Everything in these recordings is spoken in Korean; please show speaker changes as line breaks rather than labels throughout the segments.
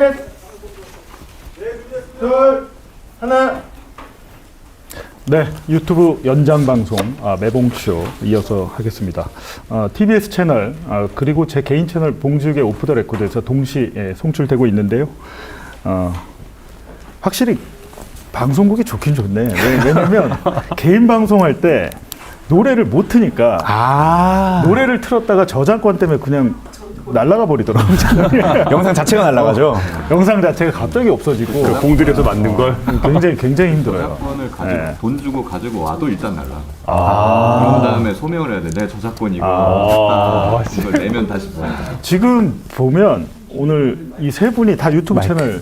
셋, 둘, 하나. 네, 유튜브 연장 방송 매봉쇼 이어서 하겠습니다. TBS 채널 그리고 제 개인 채널 봉지욱의 오프 더 레코드에서 동시에 송출되고 있는데요. 확실히 방송국이 좋긴 좋네. 왜냐면 개인 방송할 때 노래를 못 트니까 노래를 틀었다가 저작권 때문에 그냥 날아가 버리더라고요.
영상 자체가 날아가죠.
영상 자체가 갑자기 없어지고
공들여서 만든 걸
굉장히 힘들어요.
저작권을 가지고
네.
돈 주고 가지고 와도 일단 날라. 그런 다음에 소명을 해야 돼. 내 저작권 이거 이걸 내면 다시 보내.
지금 보면 오늘 이 세 분이 다 유튜브 채널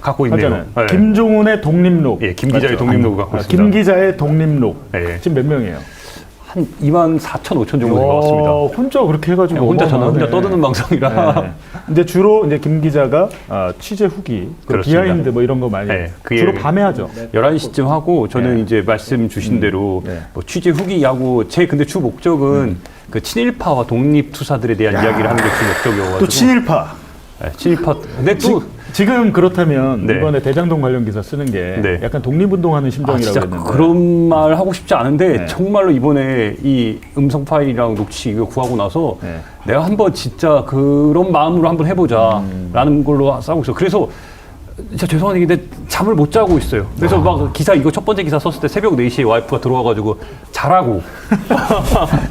갖고 있네요.
하잖아요.
네.
김종훈의 독립록.
예, 김 기자의
맞죠?
독립록을 갖고 있습니다.
김 기자의 독립록.
예.
지금 몇 명이에요?
한 24,500 정도 된 것 같습니다.
혼자 그렇게 해가지고
저는 혼자
어마어마하네.
떠드는 방송이라.
네. 근데 주로 이제 김 기자가 취재 후기,
그렇습니다.
비하인드 뭐 이런 거 많이
네,
주로 밤에 하죠.
11시쯤 하고 저는
네.
이제 말씀 주신 대로
네.
뭐 취재 후기하고 제 근데 주 목적은 그 친일파와 독립투사들에 대한 이야기를 하는 게 주 목적이어가지고
또 친일파.
네, 친일파. 근데 또
지금 그렇다면
네.
이번에 대장동 관련 기사 쓰는 게
네.
약간 독립운동하는 심정이라고
진짜
했는데
그런 말 하고 싶지 않은데
네.
정말로 이번에 이 음성 파일이랑 녹취 이거 구하고 나서
네.
내가 한번 진짜 그런 마음으로 한번 해보자라는 걸로 싸우고 있어. 그래서 진짜 죄송한 얘기인데 잠을 못 자고 있어요. 그래서 막 기사 이거 첫 번째 기사 썼을 때 새벽 4시에 와이프가 들어와가지고 자라고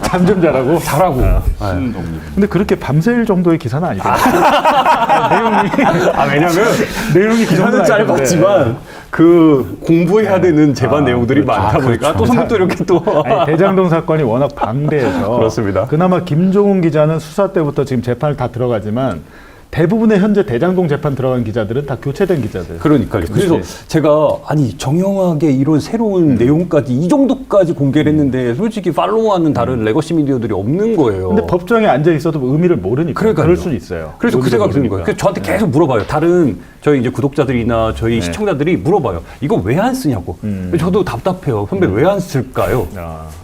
잠 좀 자라고.
자라고.
신독립.
근데 그렇게 밤새일 정도의 기사는 아니거든요.
왜냐면
내용이 그 정도는
기사는 짧았지만 그 공부해야 되는 재반 내용들이 많다 보니까 또 선배도 이렇게 또
아니, 대장동 사건이 워낙 방대해서
그렇습니다.
그나마 김종훈 기자는 수사 때부터 지금 재판을 다 들어가지만 대부분의 현재 대장동 재판 들어간 기자들은 다 교체된 기자들.
그러니까요. 그래서 제가 아니 정형하게 이런 새로운 내용까지 이 정도까지 공개를 했는데 솔직히 팔로우하는 다른 레거시 미디어들이 없는 거예요.
근데 법정에 앉아 있어도 의미를 모르니까
그러니까요.
그럴 수는 있어요.
그래서 그 생각 드는 거예요. 그래서 저한테 계속 물어봐요. 다른 저희 이제 구독자들이나 저희 시청자들이 물어봐요. 이거 왜 안 쓰냐고. 저도 답답해요. 선배 왜 안 쓸까요?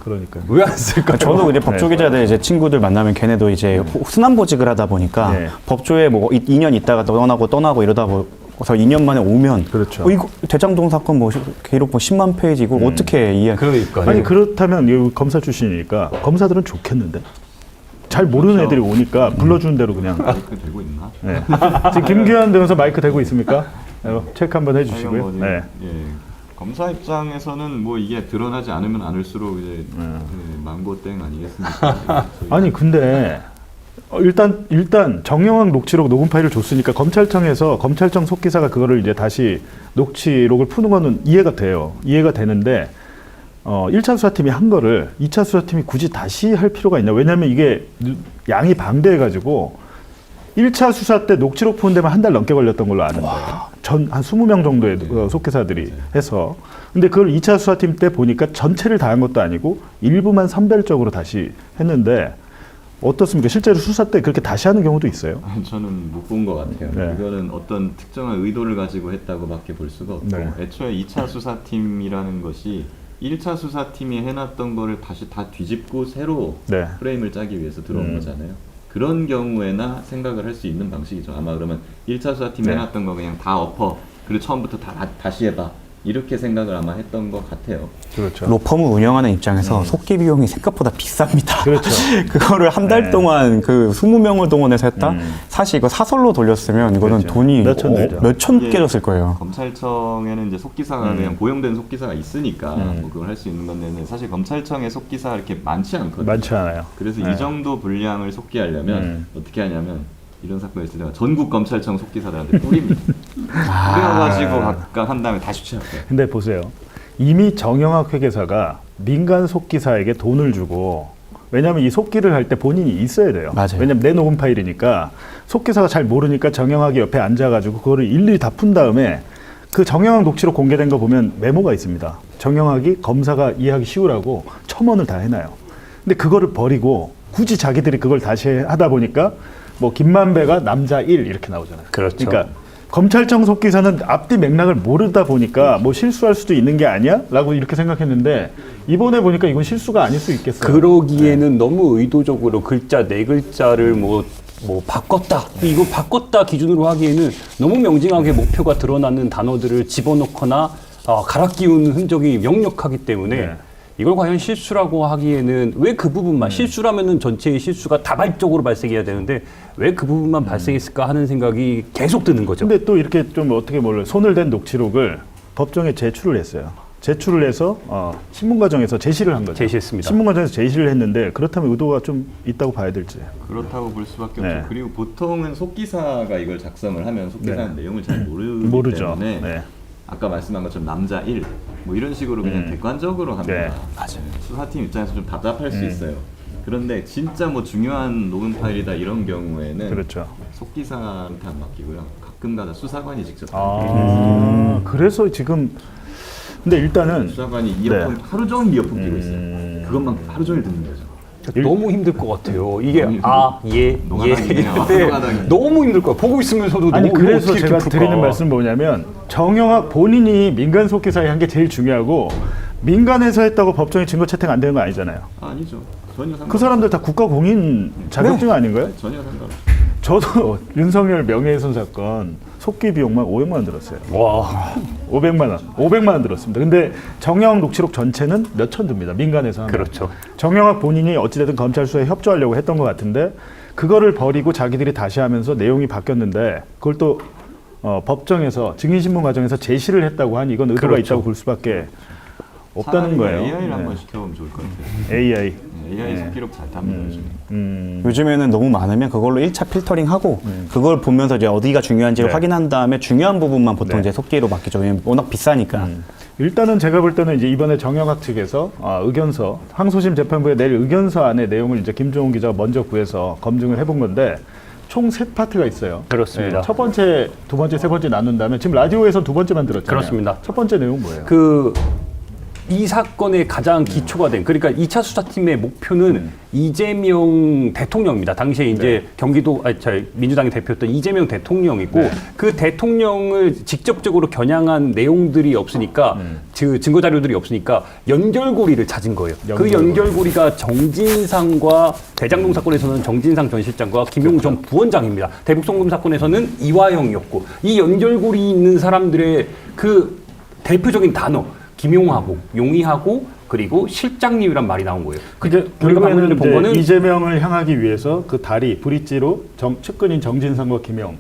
그러니까요.
왜 안 쓸까요?
저도 이제 법조 기자들 이제 친구들 만나면 걔네도 이제 순환보직을 하다 보니까
네.
법조에 뭐 2년 있다가 떠나고 이러다 그래서 2년 만에 오면
그렇죠.
이거 대장동 사건 뭐 기록 뭐 10만 페이지 이걸 어떻게 이해?
그러니까요.
아니 그렇다면 이 검사 출신이니까 검사들은 좋겠는데 잘 모르는 애들이 오니까 불러주는 대로 그냥.
마이크 되고 있나?
네. 지금 김규현 변호사 마이크 되고 있습니까? 체크 한번 해주시고요.
뭐,
네.
예. 검사 입장에서는 뭐 이게 드러나지 않으면 않을수록 이제 망고땡 아니겠습니까?
아니 근데 일단 정영학 녹취록 녹음 파일을 줬으니까 검찰청에서 검찰청 속기사가 그거를 이제 다시 녹취록을 푸는 거는 이해가 돼요. 이해가 되는데 1차 수사팀이 한 거를 2차 수사팀이 굳이 다시 할 필요가 있냐? 왜냐하면 이게 양이 방대해가지고 1차 수사 때 녹취록 푸는 데만 한 달 넘게 걸렸던 걸로 아는데 한 20명 정도의 속기사들이 해서 근데 그걸 2차 수사팀 때 보니까 전체를 다 한 것도 아니고 일부만 선별적으로 다시 했는데 어떻습니까? 실제로 수사 때 그렇게 다시 하는 경우도 있어요?
저는 못 본 것 같아요.
네.
이거는 어떤 특정한 의도를 가지고 했다고밖에 볼 수가 없고
네.
애초에 2차 수사팀이라는 것이 1차 수사팀이 해놨던 거를 다시 다 뒤집고 새로
네.
프레임을 짜기 위해서 들어온 거잖아요. 그런 경우에나 생각을 할 수 있는 방식이죠. 아마 그러면 1차 수사팀이
네.
해놨던 거 그냥 다 엎어. 그리고 처음부터 다시 해봐. 이렇게 생각을 아마 했던 것 같아요.
그렇죠.
로펌을 운영하는 입장에서 속기 비용이 생각보다 비쌉니다.
그렇죠.
그거를 한 달 동안 그 20명을 동원해서 했다? 사실 이거 사설로 돌렸으면 이거는
그렇죠.
돈이
몇천 들죠.
몇천
예.
깨졌을 거예요.
검찰청에는 이제 속기사가 그냥 고용된 속기사가 있으니까 뭐 그걸 할 수 있는 건데 사실 검찰청에 속기사가 이렇게 많지 않거든요.
많지 않아요.
그래서
네.
이 정도 분량을 속기하려면 어떻게 하냐면 이런 사건이 있을 때가 전국 검찰청 속기사들한테 뿌립니다. 뿌려가지고 각각 한 다음에 다시 취합해요.
근데 보세요. 이미 정영학 회계사가 민간 속기사에게 돈을 주고 왜냐하면 이 속기를 할 때 본인이 있어야 돼요.
맞아요.
왜냐하면 내 녹음 파일이니까 속기사가 잘 모르니까 정영학이 옆에 앉아가지고 그거를 일일이 다 푼 다음에 그 정영학 녹취록 공개된 거 보면 메모가 있습니다. 정영학이 검사가 이해하기 쉬우라고 첨언을 다 해놔요. 근데 그거를 버리고 굳이 자기들이 그걸 다시 하다 보니까 뭐 김만배가 남자 1 이렇게 나오잖아요.
그렇죠.
그러니까 검찰청 속기사는 앞뒤 맥락을 모르다 보니까 뭐 실수할 수도 있는 게 아니야? 라고 이렇게 생각했는데 이번에 보니까 이건 실수가 아닐 수 있겠어요.
그러기에는 너무 의도적으로 글자 네 글자를 뭐 뭐 바꿨다 이거 바꿨다 기준으로 하기에는 너무 명징하게 목표가 드러나는 단어들을 집어넣거나 갈아 끼운 흔적이 명력하기 때문에
네.
이걸 과연 실수라고 하기에는 왜 그 부분만 실수라면은 전체의 실수가 다발적으로 발생해야 되는데 왜 그 부분만 발생했을까 하는 생각이 계속 드는 거죠.
근데 또 이렇게 좀 어떻게 몰라 손을 댄 녹취록을 법정에 제출을 했어요. 제출을 해서 신문 과정에서 제시를 한 거죠.
제시했습니다.
신문 과정에서 제시를 했는데 그렇다면 의도가 좀 있다고 봐야 될지.
그렇다고 볼 수밖에
네.
없죠. 그리고 보통은 속기사가 이걸 작성을 하면 속기사는 내용을 잘 모르기
모르죠.
때문에
네.
아까 말씀한 것처럼 남자 1, 뭐 이런 식으로 그냥 객관적으로 합니다.
네.
맞아요.
수사팀 입장에서 좀 답답할 수 있어요. 그런데 진짜 뭐 중요한 녹음 파일이다 이런 경우에는
그렇죠.
속기사한테 안 맡기고요. 가끔가다 수사관이 직접
그래서 지금 근데 일단은
수사관이 이어폰 하루 종일 이어폰 끼고 있어요. 그것만 하루 종일 듣는 거죠.
너무 힘들 것 같아요. 이게
너무 노가다이네요.
네,
노가다이네.
너무 힘들 거예요. 보고 있으면서도
아니
너무
그래서
어떻게
제가
이렇게
드리는
풀까?
말씀은 뭐냐면 정영학 본인이 민간 속기사에 한 게 제일 중요하고 민간에서 했다고 법정에 증거 채택 안 되는 거 아니잖아요.
아니죠. 전혀 상관.
그 사람들 다 국가공인 자격증 아닌가요?
전혀 상관.
저도 윤석열 명예훼손 사건 속기 비용만 500만 원 들었어요.
와
500만 원 들었습니다. 근데 정영학 녹취록 전체는 몇천 듭니다. 민간에서 하면.
그렇죠.
정영학 본인이 어찌됐든 검찰 수사에 협조하려고 했던 것 같은데 그거를 버리고 자기들이 다시 하면서 내용이 바뀌었는데 그걸 또 법정에서 증인신문 과정에서 제시를 했다고 하니 이건 의도가
그렇죠.
있다고 볼 수밖에 없다는 거예요.
AI를
네.
한번 시켜보면 좋을 것 같아요.
AI.
AI 속기록 잘 탑니다 요즘에.
요즘에는 너무 많으면 그걸로 1차 필터링하고 그걸 보면서 이제 어디가 중요한지를
네.
확인한 다음에 중요한 부분만 보통
네.
이제 속기로 맡기죠. 왜냐면 워낙 비싸니까.
일단은 제가 볼 때는 이제 이번에 정영학 측에서 의견서 항소심 재판부에 낼 의견서 안에 내용을 이제 김종훈 기자가 먼저 구해서 검증을 해본 건데 총 세 파트가 있어요.
그렇습니다.
네, 첫 번째, 두 번째, 세 번째 나눈 다음에 지금 라디오에선 두 번째만 들었잖아요.
그렇습니다.
첫 번째 내용 뭐예요?
이 사건의 가장 기초가 된 그러니까 2차 수사팀의 목표는 이재명 대통령입니다. 당시에 이제 경기도 민주당의 대표였던 이재명 대통령이고 그 대통령을 직접적으로 겨냥한 내용들이 없으니까 그 증거 자료들이 없으니까 연결고리를 찾은 거예요. 그 연결고리가 정진상과 대장동 사건에서는 정진상 전 실장과 김용우 전 부원장입니다. 대북송금 사건에서는 이화영이었고 이 연결고리 있는 사람들의 그 대표적인 단어 김용하고 용의하고 그리고 실장님이란 말이 나온 거예요.
그게
우리가 방금 전에
결국에는
본
이제
거는
이재명을 향하기 위해서 그 다리 브릿지로 측근인 정진상과 김영.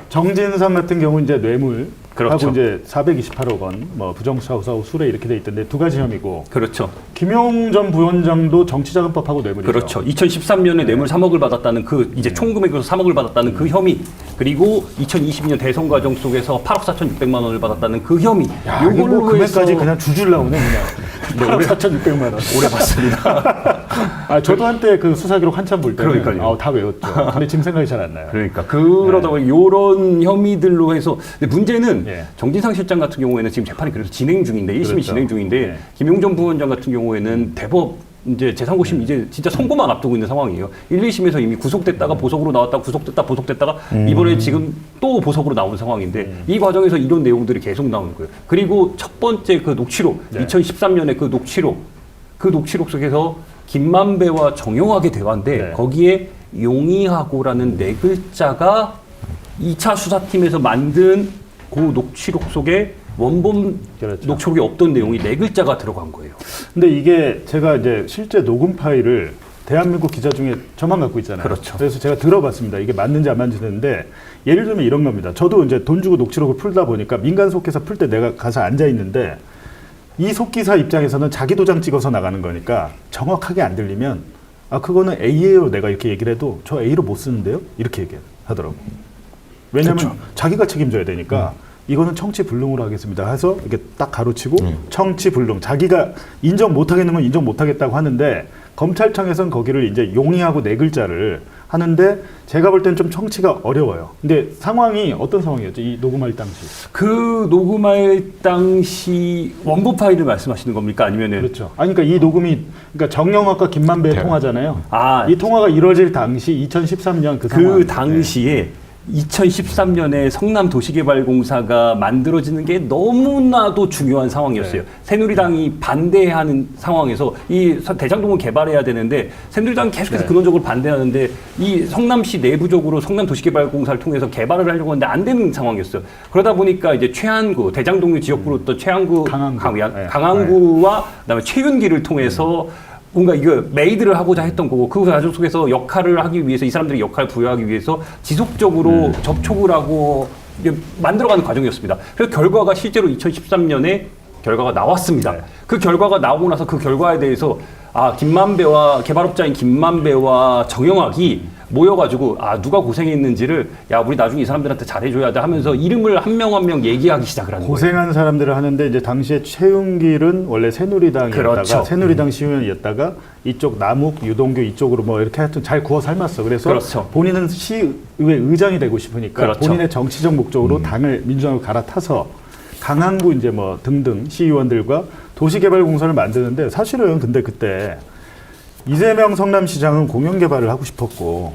정진상 같은 경우 이제 뇌물
그렇죠.
하고 이제 428억 원, 뭐 부정수사하고 수뢰 이렇게 돼 있던데 두 가지 혐의고.
그렇죠.
김용 전 부원장도 정치자금법하고 뇌물이죠.
그렇죠. 2013년에 뇌물 3억을 받았다는 그 이제 총 금액으로 3억을 받았다는 그 혐의 그리고 2022년 대선 과정 속에서 8억 4,600만 원을 받았다는 그 혐의.
야, 이거 뭐 금액까지 그냥 주줄 나오네 그냥. 8억 4,600만 원.
오래 봤습니다.
아, 저도 한때 그 수사 기록 한참 볼 때.
그러니까요.
다 외웠죠. 근데 지금 생각이 잘 안 나요.
그러니까 그러다 보니 이런 혐의들로 해서 근데 문제는
예.
정진상 실장 같은 경우에는 지금 재판이 그래서 진행 중인데 1심이
그렇죠.
진행 중인데
예.
김용전 부원장 같은 경우에는 대법 이제 제3고심 이제 진짜 선고만 앞두고 있는 상황이에요. 1, 2심에서 이미 구속됐다가 보석으로 나왔다가 구속됐다 보석됐다가 이번에 지금 또 보석으로 나온 상황인데 이 과정에서 이런 내용들이 계속 나오는 거예요. 그리고 첫 번째 그 녹취록
네.
2013년에 그 녹취록 속에서 김만배와 정영학의 대화인데
네.
거기에 용의하고라는 네 글자가 2차 수사팀에서 만든 그 녹취록 속에 원본
그렇죠.
녹취록에 없던 내용이 네 글자가 들어간 거예요.
근데 이게 제가 이제 실제 녹음 파일을 대한민국 기자 중에 저만 갖고 있잖아요.
그렇죠.
그래서 제가 들어봤습니다. 이게 맞는지 안 맞는지 는데 예를 들면 이런 겁니다. 저도 이제 돈 주고 녹취록을 풀다 보니까 민간 속기사 풀 때 내가 가서 앉아 있는데 이 속기사 입장에서는 자기 도장 찍어서 나가는 거니까 정확하게 안 들리면 그거는 A예요. 내가 이렇게 얘기를 해도 저 A로 못 쓰는데요. 이렇게 얘기하더라고. 왜냐면
그쵸.
자기가 책임져야 되니까 이거는 청취불능으로 하겠습니다. 해서 이렇게 딱 가로치고 청취불능. 자기가 인정 못하겠는 건 인정 못하겠다고 하는데 검찰청에서는 거기를 이제 용의하고 네 글자를 하는데 제가 볼 땐 좀 청취가 어려워요. 근데 상황이 어떤 상황이었죠? 이 녹음할 당시.
그 녹음할 당시 원본 파일을 말씀하시는 겁니까? 아니면은
그렇죠. 아니 그러니까 이 녹음이 그러니까 정영학과 김만배의 통화잖아요.
아.
이 통화가 이루어질 당시 2013년 그 상황.
그 당시에 2013년에 성남도시개발공사가 만들어지는 게 너무나도 중요한 상황이었어요.
네.
새누리당이 반대하는 상황에서 이 대장동을 개발해야 되는데 새누리당이 계속해서
네.
근원적으로 반대하는데 이 성남시 내부적으로 성남도시개발공사를 통해서 개발을 하려고 하는데 안 되는 상황이었어요. 그러다 보니까 이제 최한구, 대장동류 지역구로 또 최한구,
강항구. 네.
강항구와 그다음에 최윤기를 통해서 뭔가 이거 메이드를 하고자 했던 거고 그 과정 속에서 역할을 하기 위해서 이 사람들이 역할을 부여하기 위해서 지속적으로 접촉을 하고 이제 만들어가는 과정이었습니다. 그래서 결과가 실제로 2013년에 결과가 나왔습니다. 그 결과가 나오고 나서 그 결과에 대해서 김만배와 개발업자인 김만배와 정영학이 모여가지고 누가 고생했는지를 우리 나중에 이 사람들한테 잘해줘야 돼 하면서 이름을 한 명 한 명 얘기하기 시작을 하는 거예요.
고생한 사람들을 하는데 이제 당시에 최윤길은 원래 새누리당이었다가
그렇죠.
새누리당 시의원이었다가 이쪽 남욱, 유동규 이쪽으로 뭐 이렇게 하여튼 잘 구워 삶았어. 그래서
그렇죠.
본인은 시의회 의장이 되고 싶으니까
그렇죠.
본인의 정치적 목적으로 당을 민주당으로 갈아타서 강항구 이제 뭐 등등 시의원들과 도시개발공사를 만드는데 사실은 근데 그때 이재명 성남시장은 공영개발을 하고 싶었고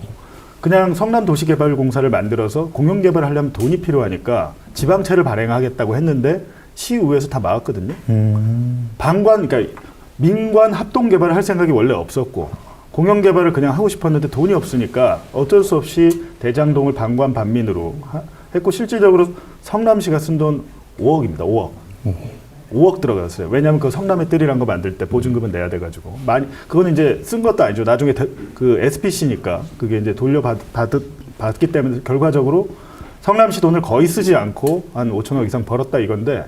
그냥 성남도시개발공사를 만들어서 공영개발을 하려면 돈이 필요하니까 지방채를 발행하겠다고 했는데 시의회에서 다 막았거든요. 그러니까 민관 합동개발을 할 생각이 원래 없었고 공영개발을 그냥 하고 싶었는데 돈이 없으니까 어쩔 수 없이 대장동을 방관 반민으로 했고 실질적으로 성남시가 쓴 돈 5억입니다. 5억. 5억 들어갔어요. 왜냐하면 그 성남의 뜰이란 거 만들 때 보증금은 내야 돼가지고 그거는 이제 쓴 것도 아니죠. 나중에 그 SPC니까 그게 이제 받기 때문에 결과적으로 성남시 돈을 거의 쓰지 않고 한 5천억 이상 벌었다 이건데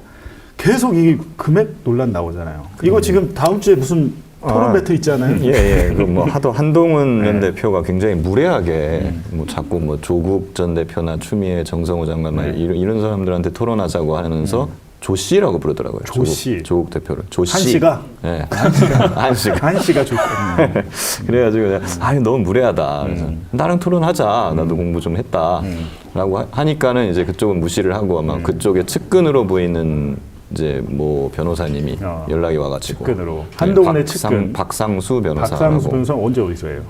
계속 이 금액 논란 나오잖아요. 이거 지금 다음 주에 무슨 토론 배틀 있잖아요.
예. 그 뭐 하도 한동훈 전
네.
대표가 굉장히 무례하게 뭐 자꾸 뭐 조국 전 대표나 추미애 정성호 장관 말 이런 사람들한테 토론하자고 하면서 조 씨라고 부르더라고요.
조 씨.
조국 대표를. 조 씨.
한 씨가?
예. 한 씨가.
한 씨가 좋고.
그래가지고 내가 너무 무례하다. 그래서 나랑 토론하자. 나도 공부 좀 했다. 라고 하니까는 이제 그쪽은 무시를 하고 아마 그쪽에 측근으로 보이는 이제 뭐 변호사님이 연락이 와가지고
측근으로. 한동훈의 측근.
박상수 변호사라고.
박상수 변호사 언제 어디서 해요?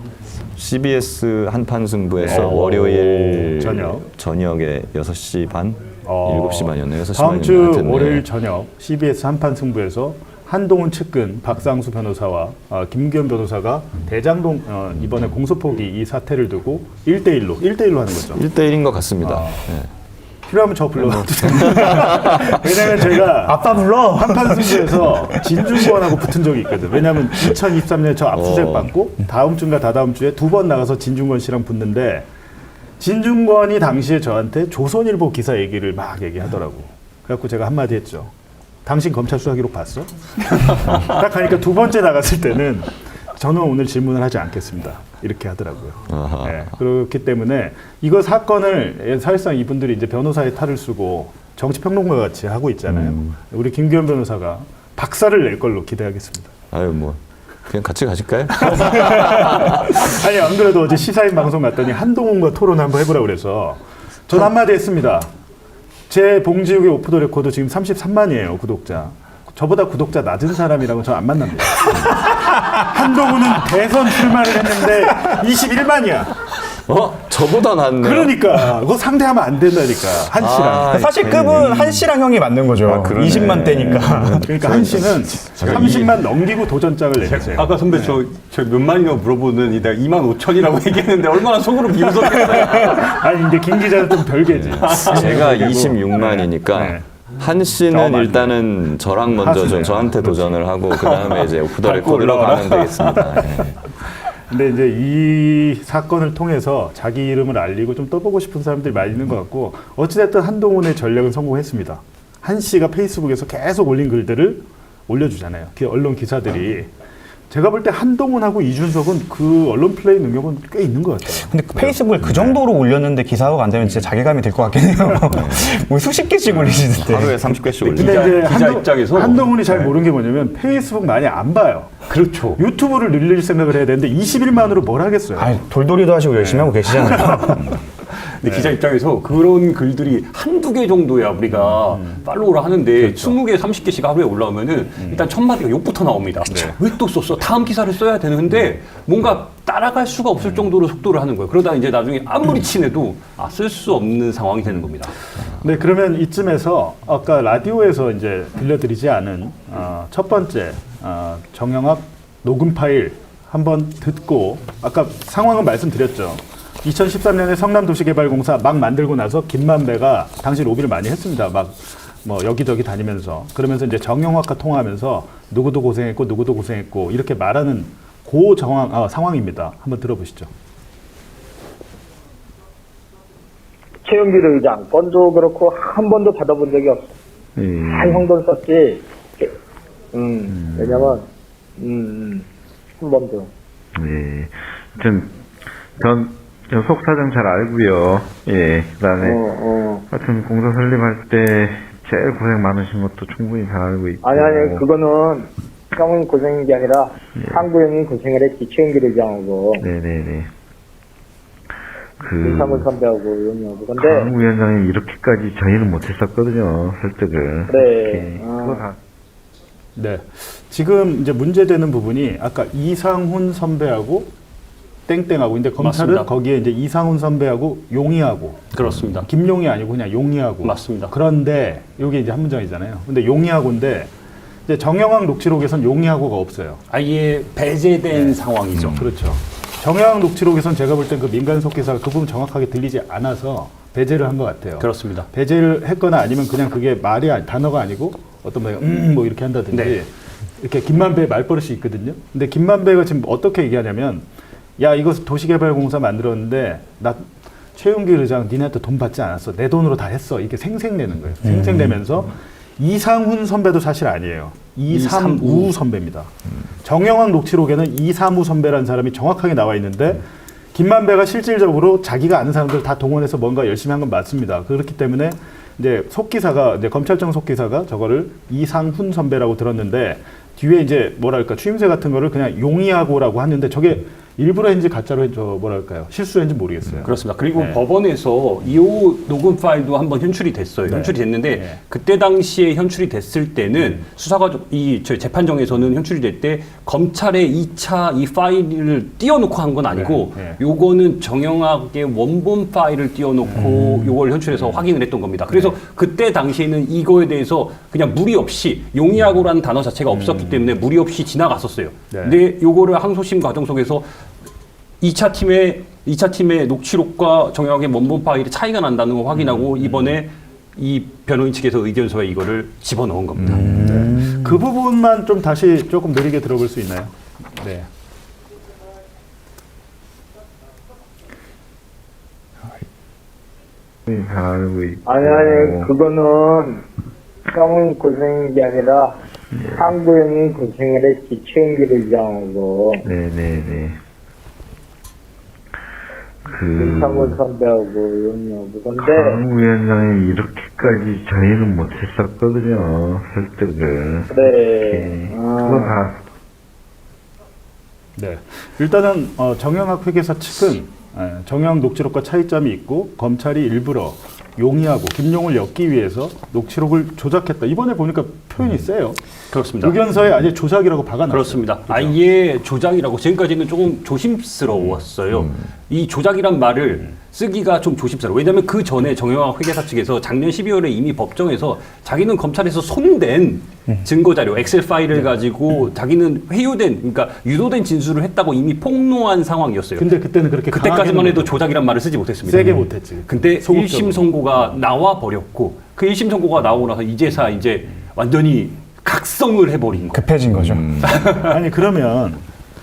CBS 한판 승부에서 월요일
저녁.
에 6시 반? 7시 반이었네요. 6시
다음 주
반이었네요. 하여튼,
월요일
네.
저녁 CBS 한판 승부에서 한동훈 측근 박상수 변호사와 김기현 변호사가 대장동 이번에 공소포기 이 사태를 두고 1대1로 하는 거죠.
1대1인 것 같습니다. 네.
필요하면 저 불러도 됩니다. 왜냐면 제가
아빠 불러.
한판 승부에서 진중권하고 붙은 적이 있거든. 왜냐면 2023년에 저 압수수색 받고 다음 주인가 다다음 주에 2번 나가서 진중권 씨랑 붙는데 진중권이 당시에 저한테 조선일보 기사 얘기를 막 얘기하더라고. 그래갖고 제가 한마디 했죠. 당신 검찰 수사 기록 봤어? 딱 하니까 2번째 나갔을 때는 저는 오늘 질문을 하지 않겠습니다. 이렇게 하더라고요. 네, 그렇기 때문에 이거 사건을 사실상 이분들이 이제 변호사의 탈을 쓰고 정치평론가 같이 하고 있잖아요. 우리 김기현 변호사가 박살을 낼 걸로 기대하겠습니다.
아유 뭐 그냥 같이 가실까요?
아니 안 그래도 어제 시사인 방송 갔더니 한동훈과 토론 한번 해보라 그래서 전 한마디 했습니다. 제 봉지욱의 오프 더 레코드 지금 33만이에요 구독자. 저보다 구독자 낮은 사람이라고 저 안 만납니다. 한동훈은 대선 출마를 했는데 21만이야.
저보다 낫네요.
그러니까 그거 상대하면 안 된다니까 한 씨랑.
사실 급은 한 씨랑 형이 맞는 거죠.
그러네.
20만 대니까.
그러니까 한 씨는 30만 넘기고 도전장을 내주세요.
아까 선배 저 몇 만이라고 물어보는 내가 2만 5천이라고 얘기했는데 얼마나 속으로 비웃었겠어요.
아니 근데 김 기자는 좀 별개지.
제가 26만이니까
네.
한 씨는 일단은 저랑 먼저 좀 저한테 도전을 하고 그 다음에 이제 오프 더 레코드로 가면 되겠습니다. 네.
근데 이제 이 사건을 통해서 자기 이름을 알리고 좀 떠보고 싶은 사람들이 많이 있는 것 같고 어찌됐든 한동훈의 전략은 성공했습니다. 한 씨가 페이스북에서 계속 올린 글들을 올려주잖아요. 그 언론 기사들이. 제가 볼 때 한동훈하고 이준석은 그 언론 플레이 능력은 꽤 있는 것 같아요.
근데 페이스북을 그 정도로 올렸는데 기사화가 안 되면 진짜 자괴감이 들 것 같긴 해요. 뭐 수십 개씩 올리시는데.
하루에 30개씩 올리죠.
근데 이제
기자 입장에서
한동훈이 잘 모르는 게 뭐냐면 페이스북 많이 안 봐요.
그렇죠.
유튜브를 늘릴 생각을 해야 되는데 21만으로 뭘 하겠어요.
돌돌이도 하시고 열심히 하고 계시잖아요.
근데 기자 입장에서 그런 글들이 한두 개 정도야 우리가 팔로우를 하는데 20개, 30개씩 하루에 올라오면은 일단 첫 마디가 욕부터 나옵니다. 왜 또 썼어? 다음 기사를 써야 되는데 뭔가 따라갈 수가 없을 정도로 속도를 하는 거예요. 그러다 이제 나중에 아무리 친해도 쓸 수 없는 상황이 되는 겁니다.
네, 그러면 이쯤에서 아까 라디오에서 이제 들려드리지 않은 첫 번째 정영학 녹음 파일 한번 듣고 아까 상황은 말씀드렸죠. 2013년에 성남도시개발공사 막 만들고 나서 김만배가 당시 로비를 많이 했습니다. 막 뭐 여기저기 다니면서 그러면서 이제 정영학과 통화하면서 누구도 고생했고 이렇게 말하는 그 상황입니다. 한번 들어보시죠.
최영길 의장 건도 그렇고 한 번도 받아본 적이 없어. 다 형돈 썼지. 왜냐면 한 번도.
예, 전 속사정 잘 알고요. 예, 그다음에 하여튼 공사 설립할 때 제일 고생 많으신 것도 충분히 잘 알고 있고.
아니 그거는 형은 고생인 게 아니라 상구 형이 고생을 했지. 최영길 의장하고.
네네네.
김상훈 선배하고 형하고. 근데
강 위원장이 이렇게까지 저희는 못했었거든요. 설득을.
그래.
그거 다.
네, 지금 이제 문제되는 부분이 아까 이상훈 선배하고 땡땡하고 근데 검찰은
맞습니다.
거기에 이제 이상훈 선배하고 용의하고
그렇습니다.
김용이 아니고 그냥 용의하고
맞습니다.
그런데 이게 이제 한 문장이잖아요. 근데 용의하고인데 이제 정영학 녹취록에선 용의하고가 없어요.
아예 배제된 상황이죠.
그렇죠. 정영학 녹취록에선 제가 볼 땐 그 민간 속기사가 그 부분 정확하게 들리지 않아서 배제를 한 것 같아요.
그렇습니다.
배제를 했거나 아니면 그냥 그게 단어가 아니고 어떤 뭐 이렇게 한다든지
네.
이렇게 김만배의 말버릇이 있거든요. 근데 김만배가 지금 어떻게 얘기하냐면 야 이거 도시개발공사 만들었는데 나 최용길 의장 니네한테 돈 받지 않았어. 내 돈으로 다 했어. 이게 생색내는 거예요. 생색내면서 이상훈 선배도 사실 아니에요. 이삼우 선배입니다. 정영학 녹취록에는 이삼우 선배라는 사람이 정확하게 나와 있는데 김만배가 실질적으로 자기가 아는 사람들 다 동원해서 뭔가 열심히 한 건 맞습니다. 그렇기 때문에 이제 속기사가 이제 검찰청 속기사가 저거를 이상훈 선배라고 들었는데 뒤에 이제 뭐랄까 추임새 같은 거를 그냥 용의하고라고 하는데 저게 일부러 했는지 가짜로 뭐랄까요 실수했는지 모르겠어요.
그렇습니다. 그리고
네.
법원에서 이 녹음 파일도 한번 현출이 됐어요.
네.
현출이 됐는데
네.
그때 당시에 현출이 됐을 때는 수사가 저희 재판정에서는 현출이 될 때 검찰에 2차 이 파일을 띄워놓고 한 건 아니고
네. 네.
요거는 정영학의 원본 파일을 띄워놓고 요걸 현출해서 확인을 했던 겁니다. 그래서 그때 당시에는 이거에 대해서 그냥 무리 없이 용의하고라는 단어 자체가 없었기 때문에 무리 없이 지나갔었어요.
네.
근데 요거를 항소심 과정 속에서 2차 팀의 녹취록과 정영학의 원본 파일이 차이가 난다는 걸 확인하고 이번에 이 변호인 측에서 의견서에 이거를 집어넣은 겁니다.
네. 그 부분만 좀 다시 조금 느리게 들어볼 수 있나요? 네.
잘 알고 있고.
아니 그거는 형은 고생인 게 아니라 상구 형이 고생을 했지. 최영길 의장하고.
네네네.
김상훈 선배하고 형하고. 근데
강 위원장이 이렇게까지 저희는 못했었거든요. 설득을.
그래.
그거 다.
네. 일단은 정영학 회계사 측은 정영학 녹취록과 차이점이 있고 검찰이 일부러 용의하고 김용을 엮기 위해서 녹취록을 조작했다. 이번에 보니까 표현이 세요.
그렇습니다.
의견서에 아예 조작이라고 박아놨어요.
그렇습니다.
그죠?
아예 조작이라고 지금까지는 조금 조심스러웠어요. 이 조작이란 말을 쓰기가 좀 조심스러워. 왜냐하면 그 전에 정영학 회계사 측에서 작년 12월에 이미 법정에서 자기는 검찰에서 손댄 증거 자료, 엑셀 파일을 가지고 자기는 회유된, 그러니까 유도된 진술을 했다고 이미 폭로한 상황이었어요.
근데 그때는 그렇게
그때까지만 해도
강하게는
조작이란 말을 쓰지 못했습니다.
세게 못했지.
근데
소극적으로.
1심 선고가 나와 버렸고 그 1심 선고가 나오고 나서 이제서 이제 완전히 각성을 해버린 거예요.
급해진 거죠.
아니 그러면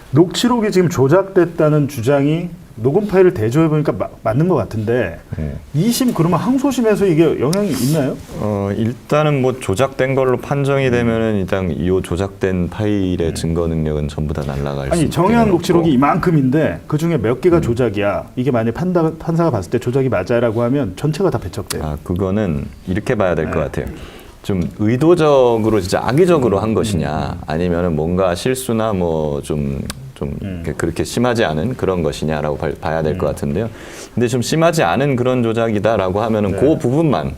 녹취록이 지금 조작됐다는 주장이 녹음 파일을 대조해 보니까 맞는 것 같은데 2심 그러면 항소심에서 이게 영향이 있나요?
일단은 뭐 조작된 걸로 판정이 되면은 일단 이 조작된 파일의 증거 능력은 전부 다 날아갈 수
아니
있는
정영학
거고.
녹취록이 이만큼인데 그 중에 몇 개가 조작이야. 이게 만약 판사가 봤을 때 조작이 맞아라고 하면 전체가 다 배척돼요.
아, 그거는 이렇게 봐야 될 것 같아요. 좀 의도적으로 진짜 악의적으로 한 것이냐, 아니면은 뭔가 실수나 뭐 좀 좀 그렇게 심하지 않은 그런 것이냐라고 봐야 될 것 같은데요. 근데 좀 심하지 않은 그런 조작이다라고 하면은
네.
그 부분만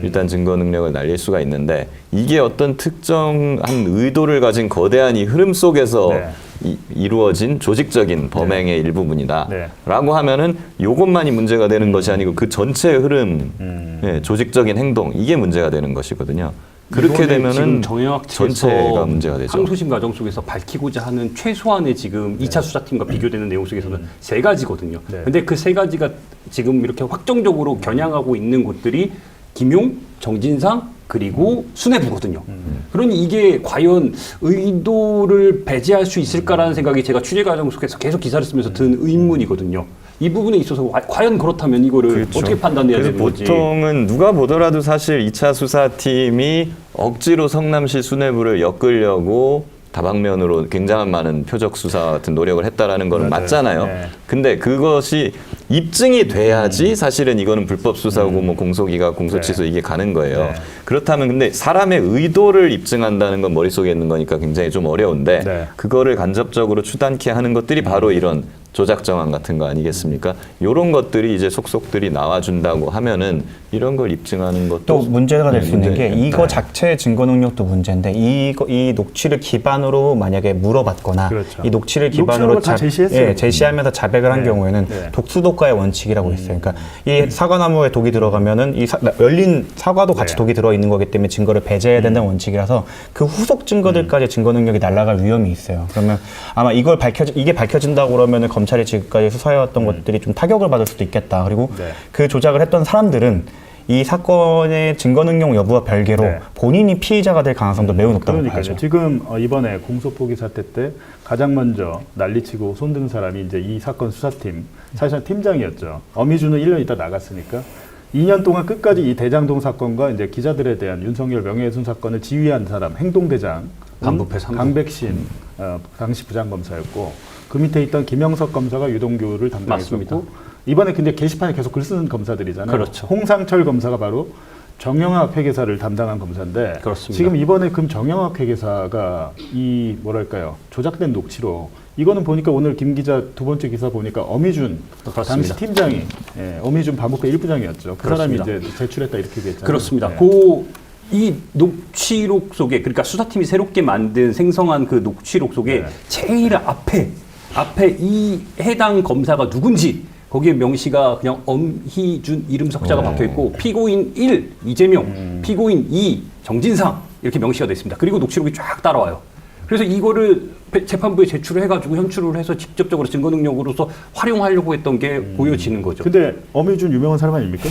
일단 증거 능력을 날릴 수가 있는데 이게 어떤 특정한 의도를 가진 거대한 이 흐름 속에서
네.
이루어진 조직적인 범행의 일부분이다.
네.
라고 하면은 요것만이 문제가 되는 것이 아니고 그 전체의 흐름, 예, 조직적인 행동 이게 문제가 되는 것이거든요. 그렇게
이번에
되면은
지금 정영학 측에서
전체가 문제가 되죠.
항소심 과정 속에서 밝히고자 하는 최소한의 지금 2차 수사팀과 비교되는 내용 속에서는 세 가지거든요.
네.
근데 그 세 가지가 지금 이렇게 확정적으로 겨냥하고 있는 곳들이 김용, 정진상, 그리고 수뇌부거든요. 그러니 이게 과연 의도를 배제할 수 있을까라는 생각이 제가 취재 과정 속에서 계속 기사를 쓰면서 든 의문이거든요. 이 부분에 있어서 과연 그렇다면 이거를
그렇죠.
어떻게 판단해야
그래서
되는 건지.
보통은 누가 보더라도 사실 2차 수사팀이 억지로 성남시 수뇌부를 엮으려고 다방면으로 굉장한 많은 표적 수사 같은 노력을 했다라는 거는
맞아요.
맞잖아요.
네.
근데 그것이 입증이 돼야지 사실은 이거는 불법 수사고 뭐 공소기각, 공소취소 이게 가는 거예요.
네.
그렇다면 근데 사람의 의도를 입증한다는 건 머릿속에 있는 거니까 굉장히 좀 어려운데
네.
그거를 간접적으로 추단케 하는 것들이 바로 이런 조작 정황 같은 거 아니겠습니까? 이런 것들이 이제 속속들이 나와준다고 하면은 이런 걸 입증하는 것도
또 문제가 될 수 있는 게
문제니까.
이거 자체의 증거 능력도 문제인데 이 녹취를 기반으로 만약에 물어봤거나
그렇죠.
이 녹취를 기반으로
녹취록을 다 제시했어요.
예, 제시하면서 자백을 한
네.
경우에는
네.
독수독가의 원칙이라고 있어요. 그러니까 이 사과나무에 독이 들어가면은 열린 사과도 같이
네.
독이 들어 있는 거기 때문에 증거를 배제해야 된다는 원칙이라서 그 후속 증거들까지 증거 능력이 날아갈 위험이 있어요. 그러면 아마 이게 밝혀진다고 그러면은 검찰이 지금까지 수사해왔던 것들이 좀 타격을 받을 수도 있겠다. 그리고
네.
그 조작을 했던 사람들은 이 사건의 증거 능력 여부와 별개로
네.
본인이 피의자가 될 가능성도 매우 높다고
그러니까요.
봐야죠.
지금 이번에 공소포기 사태 때 가장 먼저 난리치고 손든 사람이 이제 이 사건 수사팀 사실상 팀장이었죠. 어미주는 1년 있다 나갔으니까 2년 동안 끝까지 이 대장동 사건과 이제 기자들에 대한 윤석열 명예훼손 사건을 지휘한 사람 행동대장
반부패 3부.
강백신 당시 부장검사였고 그 밑에 있던 김영석 검사가 유동규를 담당했었고
맞습니다.
이번에 근데 게시판에 계속 글 쓰는 검사들이잖아요.
그렇죠.
홍상철 검사가 바로 정영학 회계사를 담당한 검사인데
그렇습니다.
지금 이번에 금 정영학 회계사가 이 뭐랄까요 조작된 녹취록 이거는 보니까 오늘 김 기자 두 번째 기사 보니까 어미준
그렇습니다.
당시 팀장이 어미준 반부패 1부장이었죠. 그 사람이
그렇습니다.
이제 제출했다 이렇게 얘기했잖아요.
그렇습니다.
네.
이 녹취록 속에 그러니까 수사팀이 새롭게 만든 생성한 그 녹취록 속에
네.
제일 앞에 이 해당 검사가 누군지 거기에 명시가 그냥 엄희준 이름 석자가 박혀 있고 피고인 1 이재명, 피고인 2 정진상 이렇게 명시가 돼 있습니다. 그리고 녹취록이 쫙 따라와요. 그래서 이거를 재판부에 제출을 해가지고 현출을 해서 직접적으로 증거 능력으로서 활용하려고 했던 게 보여지는 거죠.
근데 어미준 유명한 사람 아닙니까?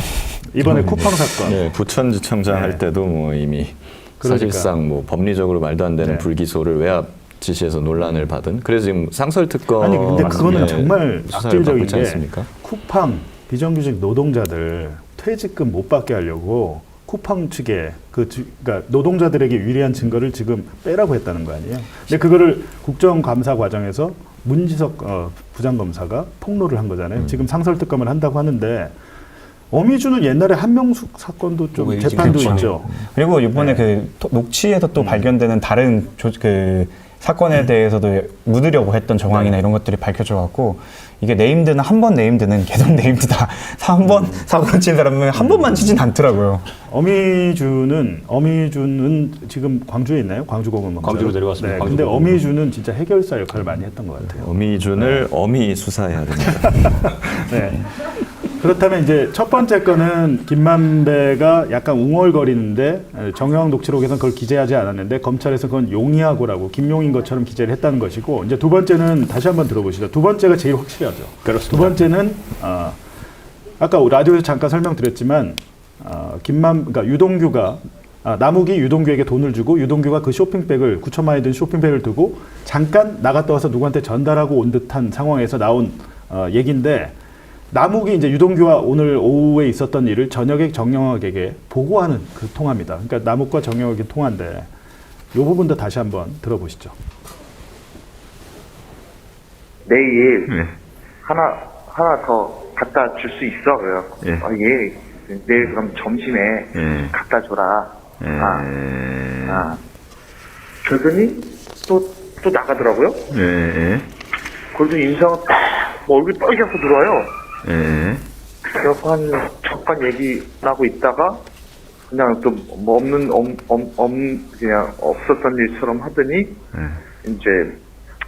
이번에 쿠팡 사건.
네, 부천지청장
네.
할 때도 뭐 이미
그러니까.
사실상 뭐 법리적으로 말도 안 되는
네.
불기소를 외압 지시해서 논란을 받은. 그래서 지금 상설특검
아니 근데 그거는 정말
수사를 받고
악질적인
있지
게
않습니까?
쿠팡 비정규직 노동자들 퇴직금 못 받게 하려고 쿠팡 측에 그러니까 노동자들에게 유리한 증거를 지금 빼라고 했다는 거 아니에요? 근데 그거를 국정감사 과정에서 문지석 부장검사가 폭로를 한 거잖아요. 지금 상설특검을 한다고 하는데 어미주는 옛날에 한명숙 사건도 좀
그거
재판도
그렇죠.
있죠.
그리고 이번에
네.
그 녹취에서 또 발견되는 다른 그 사건에 대해서도 묻으려고 했던 정황이나 이런 것들이 밝혀져 갖고 이게 네임드는 한 번 네임드는 계속 네임드다. 한 번 사고를 친 사람은 한 번만 치진 않더라고요.
어미주는 지금 광주에 있나요? 광주고검
광주로 내려갔습니다.
네,
광주
근데
고검.
어미주는 진짜 해결사 역할을 많이 했던 것 같아요.
어미준을 어미 수사해야 됩니다.
네. 그렇다면 이제 첫 번째 건은 김만배가 약간 웅얼거리는데 정영학 녹취록에서는 그걸 기재하지 않았는데 검찰에서 그건 용의하고라고 김용인 것처럼 기재를 했다는 것이고 이제 두 번째는 다시 한번 들어보시죠. 두 번째가 제일 확실하죠.
그렇습니다.
두 번째는 아까 라디오에서 잠깐 설명드렸지만 그러니까 유동규가 남욱이 유동규에게 돈을 주고 유동규가 그 쇼핑백을 9천만 원이 든 쇼핑백을 두고 잠깐 나갔다 와서 누구한테 전달하고 온 듯한 상황에서 나온 얘기인데 남욱이 이제 유동규와 오늘 오후에 있었던 일을 저녁에 정영학에게 보고하는 그 통화입니다. 그러니까 남욱과 정영학의 통화인데 이 부분도 다시 한번 들어보시죠.
내일
네.
하나 더 갖다 줄 수 있어? 그래요.
예.
예. 내일 그럼 점심에
예.
갖다 줘라.
예.
그러더니 또 나가더라고요.
예.
그래도 인사가 뭐 얼굴이 빨개서 들어와요.
예.
그래서 한 잠깐 얘기 나고 있다가 그냥 또 뭐 그냥 없었던 일처럼 하더니 이제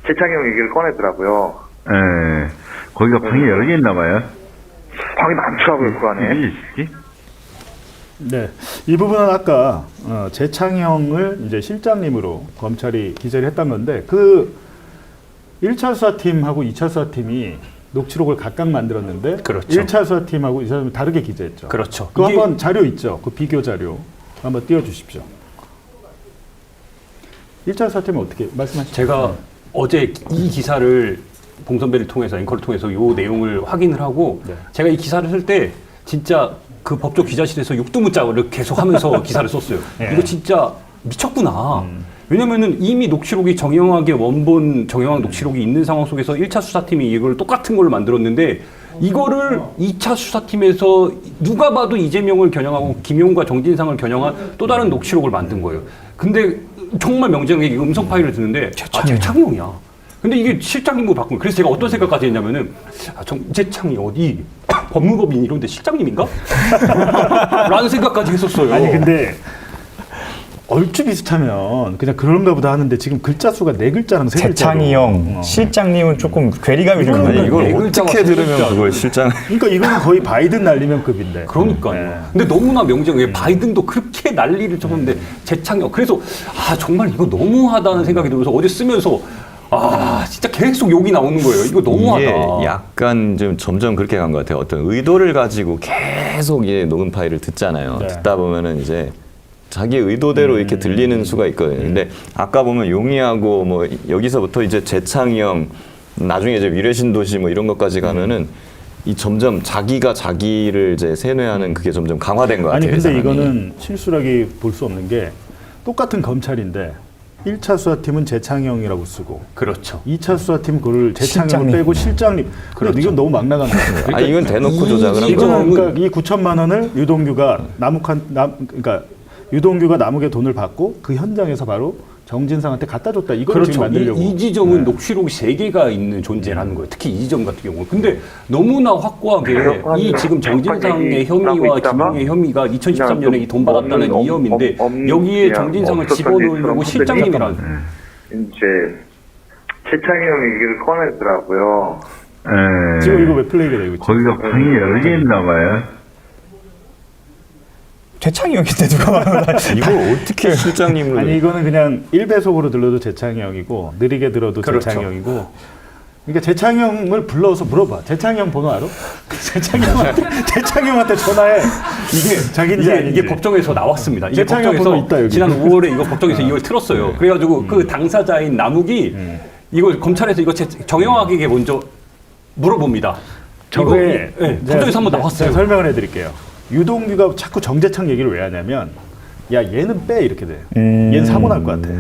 재창형 얘기를 꺼내더라고요.
예. 거기가 방이 여러 개 있나 봐요.
방이 많더라고요 그 안에.
네, 이 부분은 아까 재창형을 이제 실장님으로 검찰이 기재를 했던 건데 그 1차 수사팀하고 2차 수사팀이 녹취록을 각각 만들었는데
그렇죠.
1차 수사팀하고 2차 수사팀이 다르게 기재했죠.
그렇죠.
그거
이게-
한번 자료 있죠. 그 비교 자료 한번 띄워주십시오. 1차 수사팀은 어떻게 말씀하시죠?
제가 어제 이 기사를 봉 선배를 통해서 앵커를 통해서 요 내용을 확인을 하고
네.
제가 이 기사를 쓸 때 진짜 그 법조 기자실에서 육두문자를 계속 하면서 기사를 썼어요.
네.
이거 진짜 미쳤구나. 왜냐면은 이미 녹취록이 정영학의 원본 정영학 녹취록이 있는 상황 속에서 1차 수사팀이 이걸 똑같은 걸 만들었는데 이거를 2차 수사팀에서 누가 봐도 이재명을 겨냥하고 김용과 정진상을 겨냥한 또 다른 녹취록을 만든 거예요. 근데 정말 명장하게 음성 파일을 듣는데 재창용이야. 근데 이게 실장님으로 바꾼 거예요. 그래서 제가 어떤 생각까지 했냐면은 정재창이 어디 법무법인 이런데 실장님인가? 라는 생각까지 했었어요.
아니 근데 얼추 비슷하면 그냥 그런가 보다 하는데 지금 글자 수가 4글자랑 3글자.
재창이 형, 실장님은 조금 괴리감이 좀
아니,
있는데
이걸
네 글자가
어떻게
세
들으면
글자.
그걸 실장
그러니까 이거는 거의 바이든 날리면급인데.
그러니까요.
네.
근데 너무나 명정해. 바이든도 그렇게 난리를 쳤는데 재창이 그래서 정말 이거 너무하다는 생각이 들면서 어제 쓰면서 진짜 계속 욕이 나오는 거예요. 이거 너무하다.
이게 약간 좀 점점 그렇게 간 것 같아요. 어떤 의도를 가지고 계속 이 녹음 파일을 듣잖아요.
네.
듣다 보면은 이제 자기 의도대로 이렇게 들리는 수가 있거든요. 근데 아까 보면 용이하고 뭐 여기서부터 이제 재창이 형, 나중에 이제 위례신도시 뭐 이런 것까지 가면은 이 점점 자기가 자기를 이제 세뇌하는 그게 점점 강화된 것 같아요.
아니 근데
이 사람이.
이거는 실수라기 볼 수 없는 게 똑같은 검찰인데 1차 수사팀은 재창형이라고 쓰고
그렇죠.
2차 수사팀 그걸 재창형
실장님.
빼고 실장님. 그렇죠. 이건 너무 막 나간 거예요.
이건 대놓고 조작을 한
이거는
거죠.
그러니까 이 9천만 원을 유동규가 그러니까 유동규가 남욱의 돈을 받고 그 현장에서 바로 정진상한테 갖다 줬다. 이걸 지금
그렇죠.
만들려고.
이 지점은
네.
녹취록이 3개가 있는 존재라는 거예요. 특히 이 지점 같은 경우는. 근데 너무나 확고하게 이 지금 정진상의 혐의와 김용의 혐의가 2013년에 이 돈 받았다는 이 혐의인데 여기에 정진상을 집어넣으려고 실장님이라는.
이제 재창이 형 얘기를 꺼내더라고요.
예.
지금 이거 왜 플레이가 되고 있죠?
거기가 방이 여러 개 있나 봐요.
재창이 형인데 누가 말하는
이걸 어떻게 실장님으로
아니 이거는 그냥 1배속으로 들어도 재창형이고 느리게 들어도
그렇죠.
재창형이고 그러니까 재창형을 불러서 물어봐. 재창형 번호 알아? 재창형한테 전화해. 이게 자기인지 아닌지.
이게 법정에서 나왔습니다. 이게
재창형 번호
법정에서
있다, 여기.
지난 5월에 이거 법정에서 이걸 틀었어요. 그래가지고 그 당사자인 남욱이 이걸 검찰에서 이거 정영학에게 먼저 물어봅니다.
저게
이거, 법정에서 한번 나왔어요.
제가 설명을 해드릴게요. 유동규가 자꾸 정재창 얘기를 왜 하냐면 야 얘는 빼 이렇게 돼요. 얘는 사고 날 것 같아.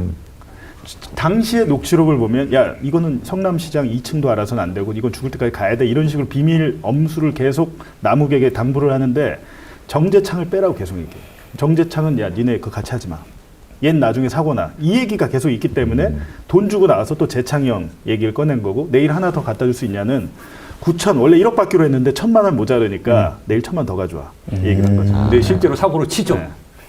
당시의 녹취록을 보면 야 이거는 성남시장 2층도 알아서는 안 되고 이건 죽을 때까지 가야 돼 이런 식으로 비밀 엄수를 계속 남욱에게 당부를 하는데 정재창을 빼라고 계속 얘기해. 정재창은 야 니네 그거 같이 하지 마. 얜 나중에 사고나 이 얘기가 계속 있기 때문에 돈 주고 나와서 또 재창이 형 얘기를 꺼낸 거고 내일 하나 더 갖다 줄 수 있냐는 9천 원래 1억 받기로 했는데 1,000만 원 모자르니까 내일 1,000만 더 가져와 이 얘기를 한 거죠.
근데 실제로 사고를 치죠.
네.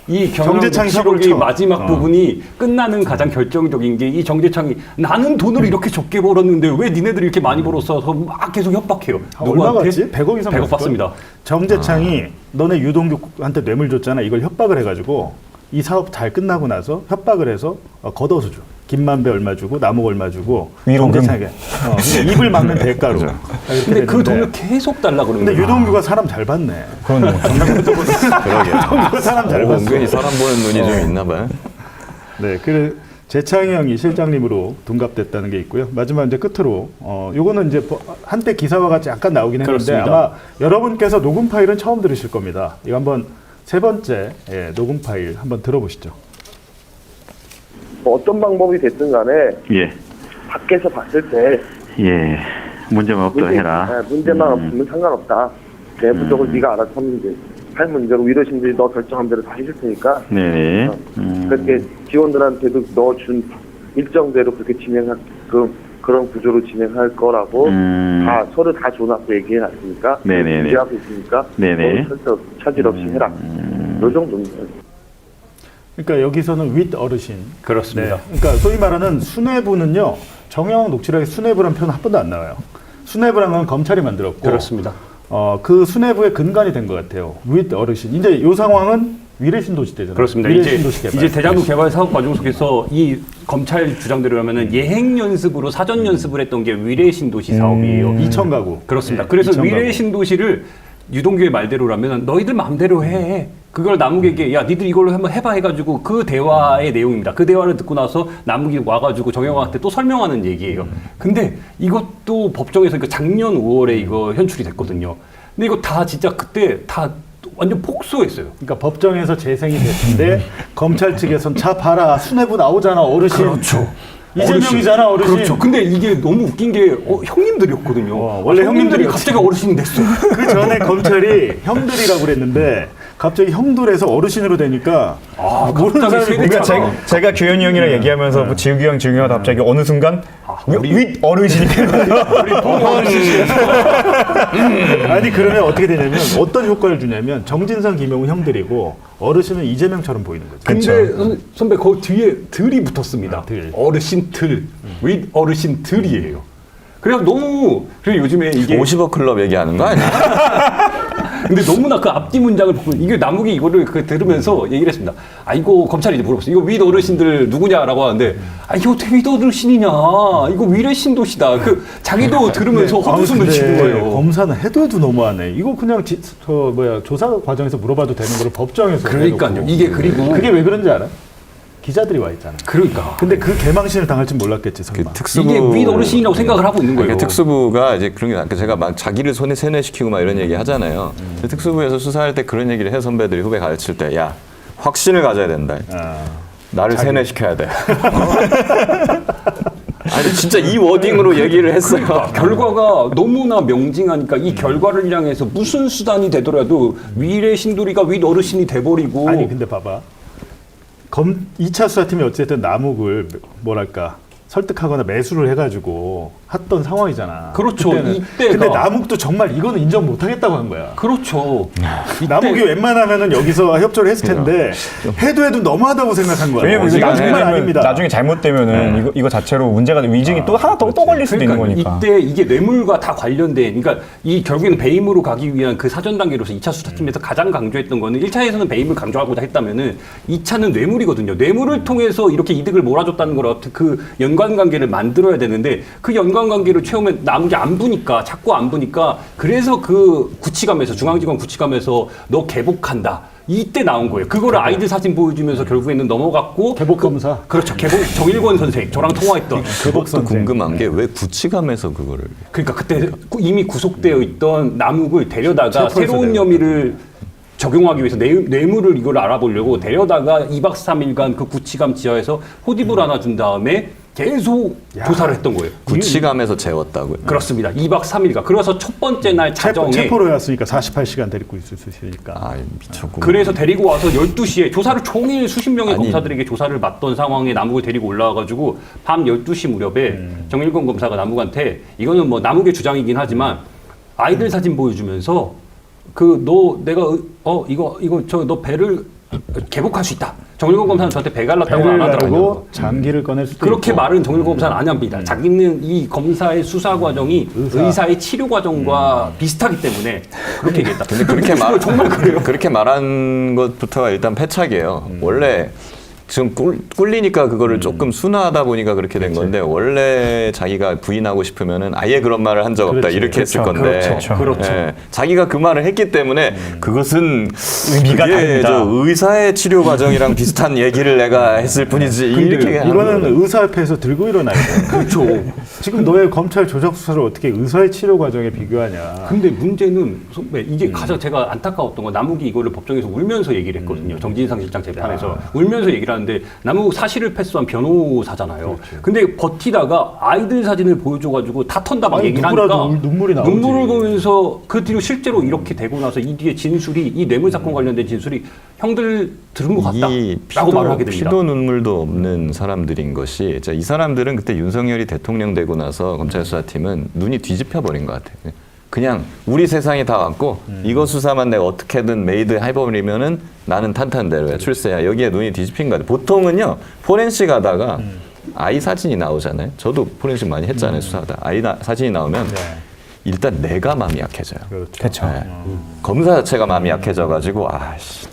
이 경영
정재창이 사고를
녹취록의
쳐.
마지막 부분이 끝나는 가장 결정적인 게 이 정재창이 나는 돈을 이렇게 적게 벌었는데 왜 니네들이 이렇게 많이 벌었어? 막 계속 협박해요.
얼마 받지? 100억 이상
100억 받습니다.
정재창이 너네 유동규한테 뇌물 줬잖아. 이걸 협박을 해가지고 이 사업 잘 끝나고 나서 협박을 해서 걷어서 줘. 김만배 얼마 주고 남욱 얼마 주고
위로금.
정재창에게 입을 막는 대가로. 이렇게
근데 그
됐는데.
돈을 계속 달라 그러는
근데
거예요.
유동규가 사람 잘 봤네.
그러네.
유동규가 사람 잘 봤어.
은근히 사람 보는 눈이 좀 있나 봐요.
네, 그 재창이 형이 실장님으로 둔갑됐다는 게 있고요. 마지막 이제 끝으로 요거는 이제 한때 기사와 같이 약간 나오긴 했는데
그렇습니다.
아마 여러분께서 녹음 파일은 처음 들으실 겁니다. 이거 한번 세 번째 녹음 파일 한번 들어보시죠.
뭐 어떤 방법이 됐든 간에
예.
밖에서 봤을 때
예. 문제만 없다 해라.
문제만 없으면 상관없다. 내부적으로 네가 알아서 하면 돼. 할 문제로 위로심들이 너 결정한 대로 다 해줄 테니까
네네.
그렇게 직원들한테도 너 준 일정대로 그렇게 진행하게끔 그런 구조로 진행할 거라고 다 서로 다 줘놨고 얘기해놨으니까
네네네.
준비하고 있으니까
네네.
너무 차질 없이 해라. 요 정도입니다.
그러니까 여기서는 윗 어르신.
그렇습니다.
네. 그러니까 소위 말하는 수뇌부는요. 정영학 녹취록에 수뇌부란 표현 한 번도 안 나와요. 수뇌부란 건 검찰이 만들었고
그렇습니다.
그 수뇌부의 근간이 된 것 같아요. 윗 어르신. 이제 이 상황은 위례신 도시 때잖아요.
그렇습니다.
위례신 도시 개발.
이제 대장동 개발 사업 과정 속에서 이 검찰 주장대로 하면은 예행 연습으로 사전 연습을 했던 게 위례 신도시 사업이에요.
2천 가구.
그렇습니다.
네,
그래서
2천
위례
가구.
신도시를 유동규의 말대로라면 너희들 마음대로 해. 그걸 남욱에게 야 니들 이걸로 한번 해봐 해가지고 그 대화의 내용입니다. 그 대화를 듣고 나서 남욱이 와가지고 정영학한테 또 설명하는 얘기예요. 근데 이것도 법정에서 그러니까 작년 5월에 이거 현출이 됐거든요. 근데 이거 다 진짜 그때 다 완전 폭소했어요.
그러니까 법정에서 재생이 됐는데 검찰 측에선 자 봐라 수뇌부 나오잖아 어르신.
그렇죠.
이재명이잖아 어르신.
그렇죠. 근데 이게 너무 웃긴 게 형님들이었거든요.
원래
형님들이
형님들이었지.
갑자기 어르신이 됐어.
그 전에 검찰이 형들이라고 그랬는데 갑자기 형들에서 어르신으로 되니까 모르는
갑자기
사람이
세대가
보면
제가 규현이 형이랑 얘기하면서 뭐 지우기 형, 지우기 형이 갑자기 어느 순간 윗 어르신이 된 거예요.
아니 그러면 어떻게 되냐면 어떤 효과를 주냐면 정진상, 김영우 형들이고 어르신은 이재명처럼 보이는 거죠.
근데 선배 그 뒤에 들이 붙었습니다.
들.
어르신 들, 윗 어르신 들이에요. 그래서 너무 그리고 요즘에 이게
50억 클럽 얘기하는 거 아니야?
근데 너무나 그 앞뒤 문장을 보고 이게 남욱이 이거를 들으면서 얘기를 했습니다. 아 이거 검찰이 이제 물어봤어요. 이거 윗 어르신들 누구냐라고 하는데 아 이거 어떻게 윗 어르신이냐? 이거 위례 신도시다. 그 자기도 들으면서 헛웃음을 치는 거예요.
검사는 해도 너무하네. 이거 그냥 조사 과정에서 물어봐도 되는 거를 법정에서
그러니까요.
해놓고.
이게 그리고
그게 왜 그런지 알아? 기자들이 와 있잖아.
그러니까.
근데 그 개망신을 당할 줄 몰랐겠지 설마.
그 특수부
이게 윗 어르신이라고 생각을 하고 있는 거예요.
그러니까 특수부가 이제 그런 게 아까 제가 막 자기를 손에 세뇌시키고 막 이런 얘기 하잖아요. 근데 특수부에서 수사할 때 그런 얘기를 해 선배들이 후배 가르칠 때 야 확신을 가져야 된다. 나를 세뇌시켜야 돼. 아니 진짜 이 워딩으로 얘기를 했어요.
결과가 너무나 명징하니까 이 결과를 향해서 무슨 수단이 되더라도 위례 신도리가 윗 어르신이 돼버리고
아니 근데 봐봐. 2차 수사팀이 어쨌든 남욱을 뭐랄까 설득하거나 매수를 해가지고 했던 상황이잖아.
그렇죠.
그때는.
이때가.
근데 남욱도 정말 이거는 인정 못하겠다고 한 거야.
그렇죠.
남욱이 웬만하면은 여기서 협조를 했을 텐데 해도 너무하다고 생각한 거야.
왜냐면
이거
이거
정말
나중에
아닙니다.
나중에 잘못되면은 이거 자체로 문제가 위증이 또 하나 더 걸릴 수도 있는 거니까.
이때 이게 뇌물과 다 관련된 그러니까 이 결국에는 배임으로 가기 위한 그 사전 단계로서 2차 수사팀에서 가장 강조했던 거는 1차에서는 배임을 강조하고자 했다면은 2차는 뇌물이거든요. 뇌물을 통해서 이렇게 이득을 몰아줬다는 걸 그 연관관계를 만들어야 되는데 그 연관관계를 채우면 남은 게 안 부니까 자꾸 안 부니까 그래서 그 구치감에서 중앙지검 구치감에서 너 개복한다. 이때 나온 거예요. 그거를 아이들 사진 보여주면서 결국에는 넘어갔고
개복 검사.
그렇죠. 개복 정일권 선생 저랑 통화했던
그것도 궁금한 게 왜 구치감에서 그거를
그러니까 그때 이미 구속되어 있던 남욱을 데려다가
체포해서
새로운 혐의를 적용하기 위해서 뇌물을 이걸 알아보려고 데려다가 2박 3일간 그 구치감 지하에서 호디부를 하나 준 다음에 계속 조사를 했던 거예요.
구치감에서 재웠다고요?
그렇습니다. 2박 3일간. 그래서 첫 번째 날 자정에
체포로 왔으니까 48시간 데리고 있을 수 있으니까.
아 미쳤고.
그래서 데리고 와서 12시에 조사를 종일 수십 명의
아니.
검사들에게 조사를 맡던 상황에 남욱을 데리고 올라와가지고 밤 12시 무렵에 정일권 검사가 남욱한테 이거는 뭐 남욱의 주장이긴 하지만 아이들 사진 보여주면서 내가 이거 너 배를 개복할 수 있다. 정일권 검사는 저한테 배 갈랐다고 안
배를
하더라고요.
가르고 장기를 꺼낼 수도
그렇게
있고.
말은 정일권 검사는 안 합니다. 자기는 이 검사의 수사 과정이 의사의 치료 과정과 비슷하기 때문에 그렇게 얘기했다.
근데 그렇게
정말 그래요.
그렇게 말한 것부터가 일단 패착이에요. 원래 지금 꿀리니까 그거를 조금 순화하다 보니까 그렇게 된 건데 원래 자기가 부인하고 싶으면은 아예 그런 말을 한 적 없다
그렇지.
이렇게 했을 건데
그렇죠.
예, 자기가 그 말을 했기 때문에 그것은
의미가
그게
다릅니다.
저 의사의 치료 과정이랑 비슷한 얘기를 내가 했을 뿐이지 이렇게 하는
이거는
거는
의사 앞에서 들고 일어나야 돼.
그렇죠.
지금 너의 검찰 조작 수사를 어떻게 의사의 치료 과정에 비교하냐.
근데 문제는 선배 이게 가장 제가 안타까웠던 건 남욱이 이거를 법정에서 울면서 얘기를 했거든요. 정진상 실장 재판에서 울면서 얘기를 하는데 남욱 사실을 패스한 변호사잖아요. 근데 버티다가 아이들 사진을 보여줘가지고 다 턴다 막
아니,
얘기를
누구라도
하니까
눈물이 나오지.
눈물을 보면서 그 뒤로 실제로 이렇게 되고 나서 이 뒤에 진술이 이 뇌물 사건 관련된 진술이 형들 들은 것 같다
이
라고 말을 하게 됩니다.
피도 눈물도 없는 사람들인 것이 자, 이 사람들은 그때 윤석열이 대통령 되고 나서 검찰 수사팀은 눈이 뒤집혀 버린 것 같아요. 그냥 우리 세상이 다 왔고 이거 수사만 내가 어떻게든 메이드 해버리면은 나는 탄탄대로야 출세야 여기에 눈이 뒤집힌 것 같아요. 보통은요 포렌식 하다가 아이 사진이 나오잖아요. 저도 포렌식 많이 했잖아요. 수사하다 아이 사진이 나오면 일단 내가 마음이 약해져요.
그렇죠.
네. 검사 자체가 마음이 약해져가지고 아씨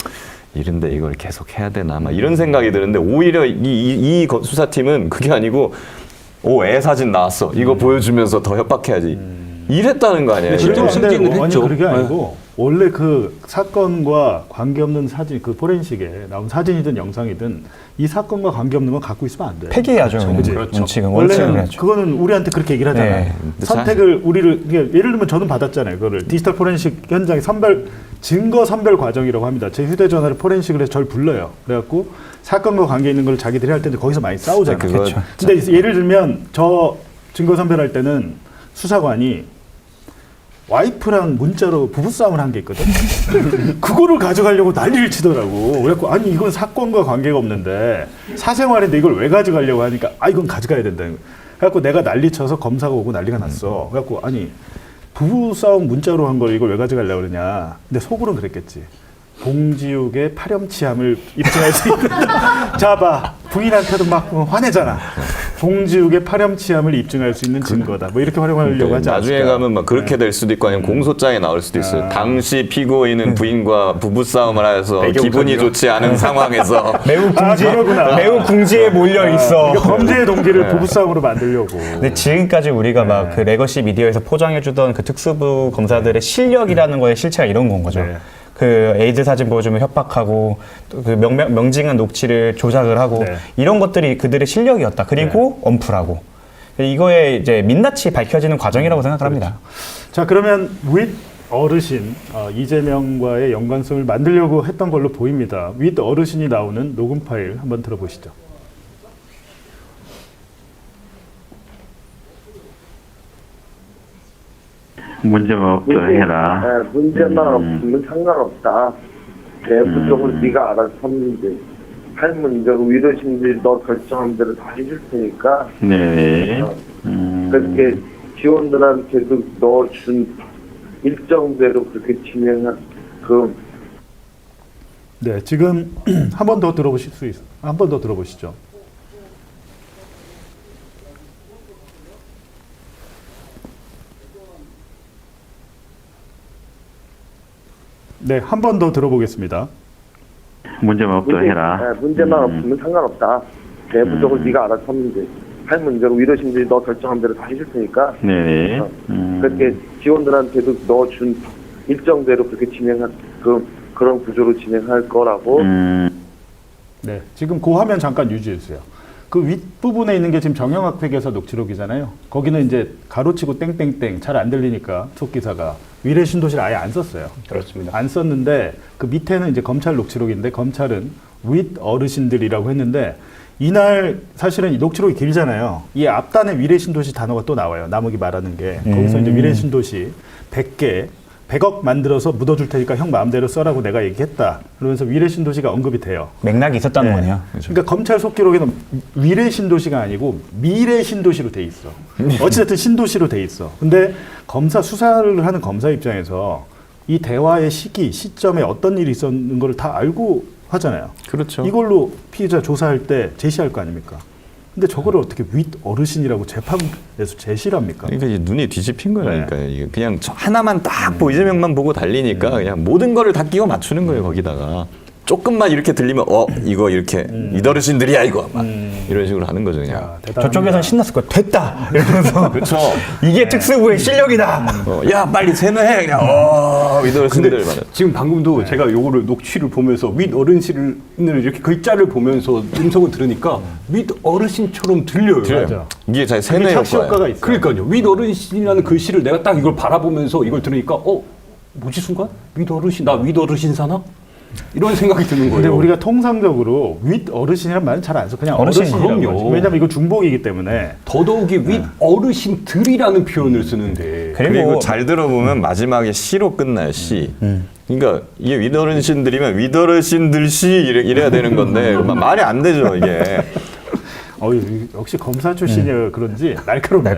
이런데 이걸 계속 해야 되나 막 이런 생각이 드는데 오히려 이 수사팀은 그게 아니고 애 사진 나왔어 이거 보여주면서 더 협박해야지 이랬다는 거 아니에요.
실제로
근데
승진을
아니,
했죠.
그게 아니고 원래 그 사건과 관계없는 사진, 그 포렌식에 나온 사진이든 영상이든 이 사건과 관계없는 건 갖고 있으면 안 돼요.
폐기해야죠.
그치?
원칙은
원래는
그래야죠.
그거는 우리한테 그렇게 얘기를 하잖아요.
네.
선택을 우리를 예를 들면 저는 받았잖아요. 그거를 디지털 포렌식 현장의 증거 선별 과정이라고 합니다. 제 휴대전화를 포렌식을 해서 저를 불러요. 그래갖고 사건과 관계 있는 걸 자기들이 할 텐데 거기서 많이 싸우잖아요.
그거-
근데 예를 들면 저 증거 선별할 때는 수사관이 와이프랑 문자로 부부싸움을 한 게 있거든. 그거를 가져가려고 난리를 치더라고. 그래갖고 아니 이건 사건과 관계가 없는데 사생활인데 이걸 왜 가져가려고 하니까 아 이건 가져가야 된다. 그래갖고 내가 난리 쳐서 검사가 오고 난리가 났어. 그래갖고 아니 부부싸움 문자로 한 걸 이걸 왜 가져가려고 그러냐. 근데 속으로는 그랬겠지. 봉지욱의 파렴치함을 입증할 수 있는 자봐 부인한테도 막 화내잖아. 봉지욱의 파렴치함을 입증할 수 있는 증거다. 뭐 이렇게 활용하려고 하지
나중에
않을까.
가면 막 그렇게 될 수도 있고 아니면 공소장에 나올 수도 있어요. 당시 피고인은 부인과 부부싸움을 해서 기분이 좋지 않은 상황에서
매우 궁지에 몰려 있어.
이거 범죄의 동기를 부부싸움으로 만들려고.
근데 지금까지 우리가 막 그 레거시 미디어에서 포장해주던 그 특수부 검사들의 실력이라는 거의 실체가 이런 건 거죠.
네.
그 에이드 사진 보여주면 협박하고 또 그 명징한 녹취를 조작을 하고
네.
이런 것들이 그들의 실력이었다. 그리고 엄플하고 이거에 이제 민낯이 밝혀지는 과정이라고 생각을 합니다.
자 그러면 윗 어르신 이재명과의 연관성을 만들려고 했던 걸로 보입니다. 윗 어르신이 나오는 녹음 파일 한번 들어보시죠.
문제가 없다 해라.
네, 문제만 없으면 상관없다. 내부적으로 네가 알아서 하면 돼. 할 문제로 위로심들이 너 결정한 대로 다 해줄 테니까
네.
그렇게 지원들한테도 너 준 일정대로 그렇게 진행한 그
네, 지금 한 번 더 들어보실 수 있어요. 한 번 더 들어보시죠. 네, 한 번 더 들어보겠습니다.
문제가 없다 해라.
네, 문제만 없으면 상관없다. 내부적으로 네가 알아서 하면 돼. 할 문제로 위로심들이 너 결정한 대로 다 해줄 테니까
네.
그렇게 지원들한테도 너 준 일정대로 그렇게 진행한 그런 구조로 진행할 거라고.
네, 지금 그 화면 잠깐 유지해 주세요. 그 윗부분에 있는 게 지금 정영학 회계사 녹취록이잖아요. 거기는 이제 가로치고 땡땡땡 잘 안 들리니까 속기사가 위례 신도시를 아예 안 썼어요.
그렇습니다.
안 썼는데 그 밑에는 이제 검찰 녹취록인데 검찰은 윗 어르신들이라고 했는데 이날 사실은 이 녹취록이 길잖아요. 이 앞단에 위례 신도시 단어가 또 나와요. 남욱이 말하는 게. 거기서 이제 위례 신도시 100억 만들어서 묻어줄 테니까 형 마음대로 써라고 내가 얘기했다. 그러면서 위례 신도시가 언급이 돼요.
맥락이 있었다는
네.
거네요.
그러니까 검찰 속기록에는 위례 신도시가 아니고 미래 신도시로 돼 있어. 어찌됐든 신도시로 돼 있어. 근데 검사 수사를 하는 검사 입장에서 이 대화의 시점에 어떤 일이 있었는 걸 다 알고 하잖아요.
그렇죠.
이걸로 피해자 조사할 때 제시할 거 아닙니까? 근데 저거를 어떻게 윗 어르신이라고 재판에서 제시를 합니까?
그러니까 이제 눈이 뒤집힌 거라니까요. 이게 그냥 저 하나만 딱 이재명만 보고 달리니까 그냥 모든 거를 다 끼워 맞추는 거예요. 거기다가 조금만 이렇게 들리면 이거 이렇게 이 어르신들이야 이거 막 이런 식으로 하는 거죠 그냥.
대단합니다.
저쪽에선 신났을 거야. 됐다. 이러면서
그렇죠.
이게 특수부의 실력이다.
야 빨리 세뇌해 그냥. 이 어르신들 말이야.
지금 방금도 제가 요거를 녹취를 보면서 윗 어르신을 이렇게 글자를 보면서 음성을 들으니까 윗 어르신처럼 들려요.
맞아.
이게 잘
그게
세뇌
착시 효과가
효과예요.
있어요.
그러니까요. 윗 어르신이라는 글씨를 내가 딱 이걸 바라보면서 이걸 들으니까 뭐지 순간? 윗 어르신 나 윗 어르신 사나? 이런 생각이 드는 거예요.
근데 우리가 통상적으로 윗 어르신이란 말은 잘 안 써. 그냥
어르신,
어르신이라고
그럼요.
하죠. 왜냐면 이거 중복이기 때문에.
더더욱이 윗 어르신들이라는 표현을 쓰는데
그리고 잘 들어보면 마지막에 시로 끝나요. 시. 그러니까 이게 위더른신들이면 위더른신들씨 이래야 되는 건데 말이 안 되죠 이게.
역시 검사 출신이라 그런지 날카롭네요.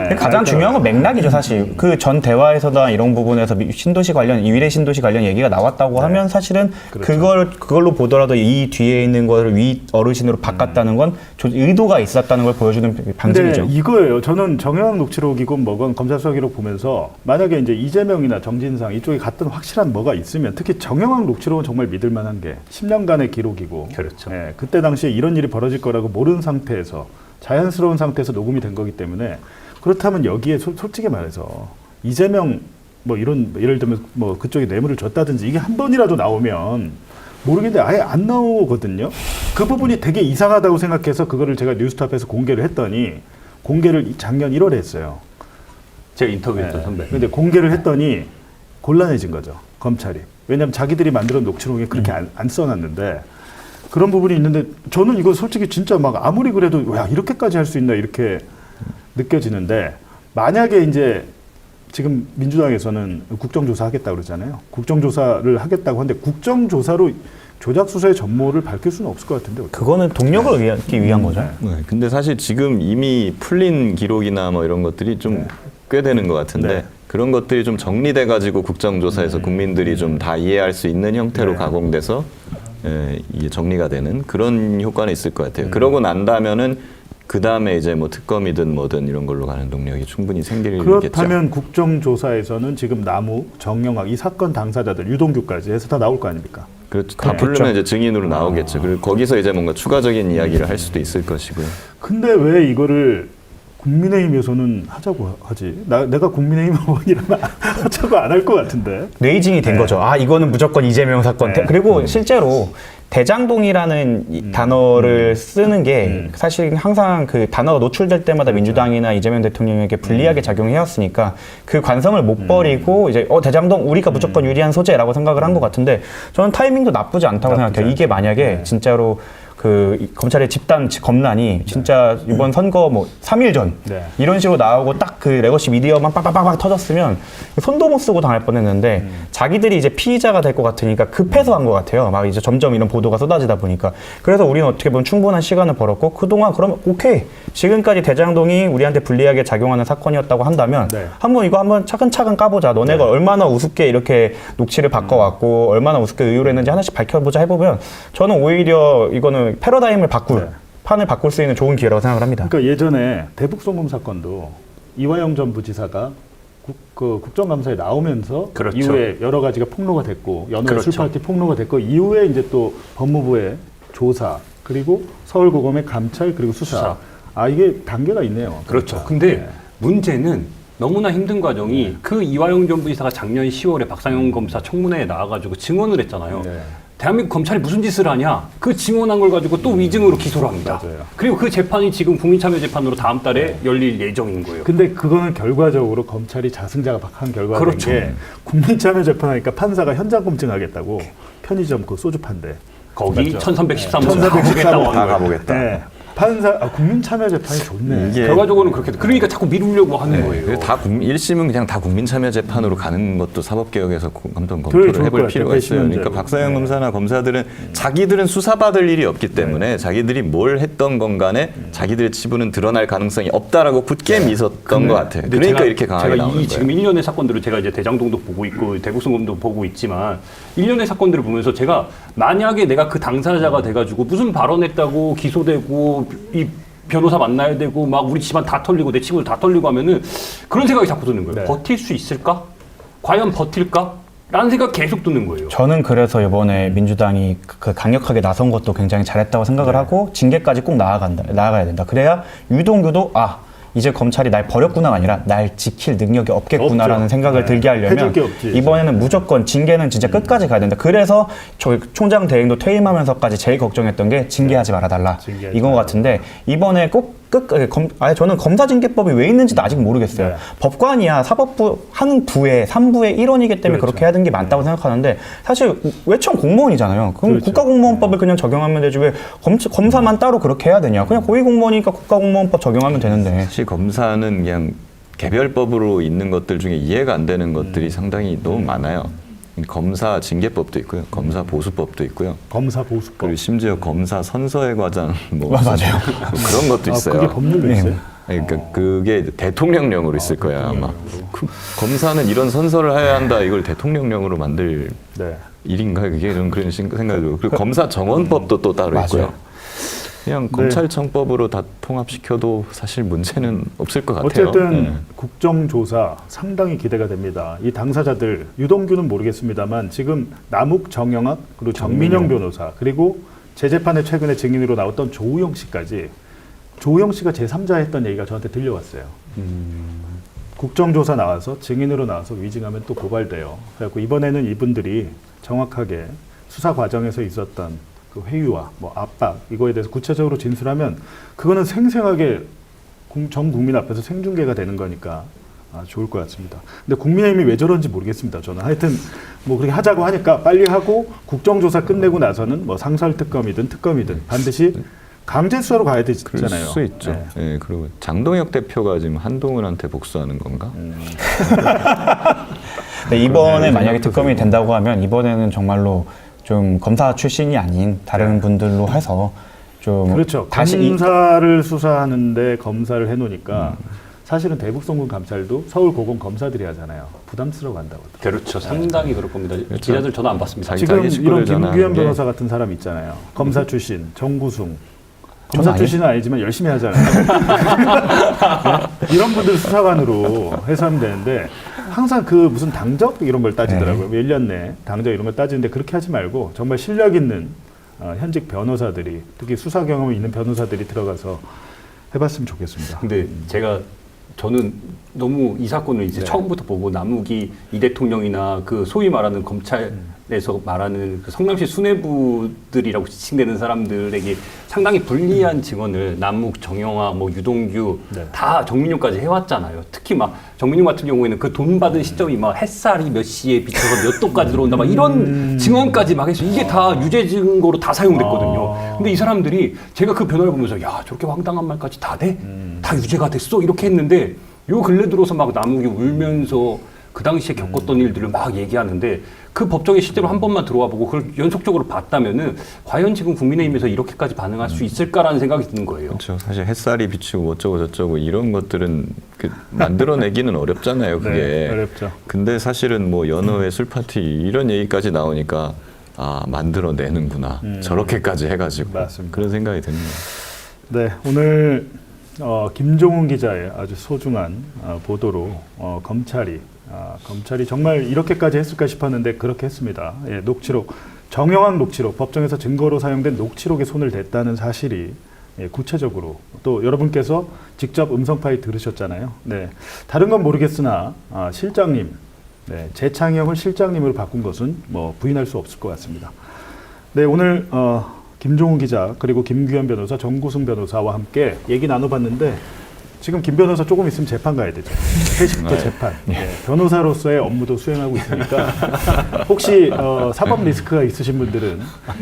네,
가장 중요한 건 맥락이죠, 사실. 그 전 대화에서나 이런 부분에서 신도시 관련, 위례 신도시 관련 얘기가 나왔다고 하면 사실은 그걸로 보더라도 이 뒤에 있는 거를 위 어르신으로 바꿨다는 건 의도가 있었다는 걸 보여주는 방식이죠.
근데 이거예요. 저는 정영학 녹취록이건 뭐건 검사 수사기록 보면서 만약에 이제 이재명이나 정진상 이쪽에 갔던 확실한 뭐가 있으면 특히 정영학 녹취록은 정말 믿을 만한 게 10년간의 기록이고
그렇죠.
예, 그때 당시에 이런 일이 벌어질 거라고 모르는 상태에서 자연스러운 상태에서 녹음이 된 거기 때문에 그렇다면 여기에 솔직히 말해서 이재명 뭐 이런 예를 들면 뭐 그쪽에 뇌물을 줬다든지 이게 한 번이라도 나오면 모르겠는데 아예 안 나오거든요. 그 부분이 되게 이상하다고 생각해서 그거를 제가 뉴스톱에서 공개를 했더니 공개를 작년 1월에 했어요.
제가 인터뷰했던 선배.
근데 공개를 했더니 곤란해진 거죠. 검찰이. 왜냐하면 자기들이 만들어 놓은 녹취록에 그렇게 안 써놨는데 그런 부분이 있는데 저는 이거 솔직히 진짜 막 아무리 그래도 야 이렇게까지 할 수 있나 이렇게 느껴지는데 만약에 이제 지금 민주당에서는 국정조사 하겠다고 그러잖아요. 국정조사를 하겠다고 하는데 국정조사로 조작 수사의 전모를 밝힐 수는 없을 것 같은데.
그거는 동력을 얻기 위한 거죠.
네, 근데 사실 지금 이미 풀린 기록이나 뭐 이런 것들이 좀 꽤 되는 것 같은데
네.
그런 것들이 좀 정리돼 가지고 국정조사에서 국민들이 좀 다 이해할 수 있는 형태로 가공돼서 이게 정리가 되는 그런 효과는 있을 것 같아요. 그러고 난다면은 그 다음에 이제 뭐 특검이든 뭐든 이런 걸로 가는 동력이 충분히 생기겠죠.
그렇다면 국정조사에서는 지금 남욱, 정영학 이 사건 당사자들 유동규까지 해서 다 나올 거 아닙니까?
그렇죠. 다 부르면 이제 증인으로 나오겠죠. 그리고 거기서 이제 뭔가 추가적인 이야기를 할 수도 있을 것이고요.
근데 왜 이거를 국민의힘에서는 하자고 하지? 내가 국민의힘 의원이라면 하자고 안 할 것 같은데.
레이징이 된 거죠. 아, 이거는 무조건 이재명 사건. 그리고 실제로 대장동이라는 이 단어를 쓰는 게 사실 항상 그 단어가 노출될 때마다 민주당이나 이재명 대통령에게 불리하게 작용해왔으니까 그 관성을 못 버리고 이제 대장동 우리가 무조건 유리한 소재라고 생각을 한 것 같은데 저는 타이밍도 나쁘지 않다고 생각해요. 이게 만약에 진짜로 그 검찰의 집단 검란이 진짜 이번 선거 뭐 3일 전 이런 식으로 나오고 딱 그 레거시 미디어만 빡빡빡 터졌으면 손도 못 쓰고 당할 뻔했는데 자기들이 이제 피의자가 될 것 같으니까 급해서 한 것 같아요. 막 이제 점점 이런 보도가 쏟아지다 보니까 그래서 우리는 어떻게 보면 충분한 시간을 벌었고 그동안 그러면 오케이 지금까지 대장동이 우리한테 불리하게 작용하는 사건이었다고 한다면 한번 차근차근 까보자. 너네가 얼마나 우습게 이렇게 녹취를 바꿔왔고 얼마나 우습게 의혹을 했는지 하나씩 밝혀보자 해보면 저는 오히려 이거는 패러다임을 판을 바꿀 수 있는 좋은 기회라고 생각을 합니다.
그러니까 예전에 대북송금 사건도 이화영 전 부지사가 국정감사에 나오면서 이후에 여러 가지가 폭로가 됐고 연호의 술파티 폭로가 됐고 이후에 이제 또 법무부의 조사 그리고 서울고검의 감찰 그리고 수사. 이게 단계가 있네요.
그렇죠. 근데 문제는 너무나 힘든 과정이 그 이화영 전 부지사가 작년 10월에 박상영 검사 청문회에 나와가지고 증언을 했잖아요. 대한민국 검찰이 무슨 짓을 하냐? 그 증언한 걸 가지고 또 위증으로 기소를 합니다. 그리고 그 재판이 지금 국민참여재판으로 다음 달에 열릴 예정인 거예요.
근데 그거는 결과적으로 검찰이 자승자박한 결과인 게 국민참여재판하니까 판사가 현장 검증하겠다고 편의점 그 소주판대
거기 1313호
다 가보겠다.
국민참여재판이 좋네.
결과적으로는 그렇게 그러니까 자꾸 미루려고 하는 거예요.
다 1심은 그냥 다 국민참여재판으로 가는 것도 사법개혁에서 한번 검토를 해볼 필요가 있어요. 그러니까 박사영 검사나 검사들은 자기들은 수사받을 일이 없기 때문에 자기들이 뭘 했던 건 간에 자기들의 치부는 드러날 가능성이 없다라고 굳게 믿었던 것 같아요. 그러니까 이렇게 강하게 나오는 거예요.
지금 1년의 사건들을 제가 이제 대장동도 보고 있고 대북송금도 보고 있지만 1년의 사건들을 보면서 제가 만약에 내가 그 당사자가 돼가지고 무슨 발언했다고 기소되고 이 변호사 만나야 되고 막 우리 집안 다 털리고 내 친구들 다 털리고 하면은 그런 생각이 자꾸 드는 거예요. 버틸 수 있을까? 과연 버틸까? 라는 생각 계속 드는 거예요.
저는 그래서 이번에 민주당이 그 강력하게 나선 것도 굉장히 잘했다고 생각을 하고 징계까지 꼭 나아가야 된다. 그래야 유동규도 이제 검찰이 날 버렸구나가 아니라 날 지킬 능력이 없겠구나라는 생각을 들게 하려면 이번에는 무조건 징계는 진짜 끝까지 가야 된다. 그래서 저 총장 대행도 퇴임하면서까지 제일 걱정했던 게 징계하지 말아달라 이건 것 같은데 이번에 꼭 저는 검사징계법이 왜 있는지도 아직 모르겠어요. 법관이야 사법부 한 부의 3부의 일원이기 때문에 그렇게 해야 되는 게 맞다고 생각하는데 사실 외청 공무원이잖아요. 그럼 국가공무원법을 그냥 적용하면 되지 왜 검사만 따로 그렇게 해야 되냐. 그냥 고위공무원이니까 국가공무원법 적용하면 되는데.
사실 검사는 그냥 개별법으로 있는 것들 중에 이해가 안 되는 것들이 상당히 너무 많아요. 검사 징계법도 있고요, 검사 보수법도 있고요.
검사 보수법.
그리고 심지어 검사 선서에 관한 뭐
맞아요.
그런 것도 있어요.
그게 법률로 있어요?
그러니까 그게 대통령령으로 있을 거야 아마. 검사는 이런 선서를 해야 한다. 이걸 대통령령으로 만들
네.
일인가 그게 좀 그런 생각이 들고 그리고 검사 정원법도 또 따로 있고요. 그냥 검찰청법으로 다 통합시켜도 사실 문제는 없을 것 같아요.
어쨌든
네.
국정조사 상당히 기대가 됩니다. 이 당사자들 유동규는 모르겠습니다만 지금 남욱 정영학 그리고 정민영 변호사 그리고 재재판에 최근에 증인으로 나왔던 조우영 씨까지 조우영 씨가 제3자 했던 얘기가 저한테 들려왔어요. 국정조사 나와서 증인으로 나와서 위증하면 또 고발돼요. 그래서 이번에는 이분들이 정확하게 수사 과정에서 있었던 그 회유와 뭐 압박 이거에 대해서 구체적으로 진술하면 그거는 생생하게 전 국민 앞에서 생중계가 되는 거니까 좋을 것 같습니다. 근데 국민의힘이 왜 저런지 모르겠습니다. 저는 하여튼 뭐 그렇게 하자고 하니까 빨리 하고 국정조사 끝내고 나서는 뭐 상설특검이든 특검이든 반드시 강제 수사로 가야
그럴
되잖아요.
수 있죠.
네.
네, 그리고 장동혁 대표가 지금 한동훈한테 복수하는 건가?
근데 이번에 만약에 특검이 된다고 하면 이번에는 정말로 좀 검사 출신이 아닌 다른 분들로 해서 좀
그렇죠.
다시
검사를 수사하는데 검사를 해놓으니까 사실은 대북송금 감찰도 서울 고검 검사들이 하잖아요. 부담스러워 한다고 하더라고요.
그렇죠. 상당히 그럴 겁니다. 기자들 저도 안 봤습니다.
자기
지금
식구를
이런 김규현
전화하는 게-
변호사 같은 사람 있잖아요. 검사 출신 정구승. 검사
저는
출신은 아니지만 열심히 하잖아요. 네? 이런 분들 수사관으로 해서 하면 되는데 항상 그 무슨 당적 이런 걸 따지더라고요. 1년 내 당적 이런 걸 따지는데 그렇게 하지 말고 정말 실력 있는 현직 변호사들이 특히 수사 경험이 있는 변호사들이 들어가서 해봤으면 좋겠습니다.
근데 저는 너무 이 사건을 이제 처음부터 보고 남욱이 이 대통령이나 그 소위 말하는 검찰에서 말하는 그 성남시 수뇌부들이라고 지칭되는 사람들에게 상당히 불리한 증언을 남욱, 정영학, 뭐 유동규 다 정민용까지 해왔잖아요. 특히 막 정민용 같은 경우에는 그 돈 받은 시점이 막 햇살이 몇 시에 비춰서 몇 도까지 들어온다 막 이런 증언까지 막 해서 이게 다 유죄 증거로 다 사용됐거든요. 근데 이 사람들이 제가 그 변호를 보면서 야 저렇게 황당한 말까지 다 돼? 다 유죄가 됐어? 이렇게 했는데 요 근래 들어서 막 남욱이 울면서 그 당시에 겪었던 일들을 막 얘기하는데 그 법정에 실제로 한 번만 들어와 보고 그걸 연속적으로 봤다면은 과연 지금 국민의힘에서 이렇게까지 반응할 수 있을까라는 생각이 드는 거예요.
그렇죠. 사실 햇살이 비치고 어쩌고 저쩌고 이런 것들은 만들어내기는 어렵잖아요. 그게.
네, 어렵죠.
근데 사실은 뭐 연어회 술파티 이런 얘기까지 나오니까 만들어내는구나. 저렇게까지 해가지고
맞습니다.
그런 생각이 듭니다.
네, 오늘 김종훈 기자의 아주 소중한 보도로 검찰이 정말 이렇게까지 했을까 싶었는데 그렇게 했습니다. 예, 녹취록, 정영학 녹취록, 법정에서 증거로 사용된 녹취록에 손을 댔다는 사실이 구체적으로 또 여러분께서 직접 음성 파일 들으셨잖아요. 네, 다른 건 모르겠으나 실장님, 재창형을 실장님으로 바꾼 것은 뭐 부인할 수 없을 것 같습니다. 네, 오늘 김종훈 기자 그리고 김규현 변호사, 정구승 변호사와 함께 얘기 나눠봤는데 지금 김 변호사 조금 있으면 재판 가야 되죠. 3시부터 재판. 변호사로서의 업무도 수행하고 있으니까 혹시 사법 리스크가 있으신 분들은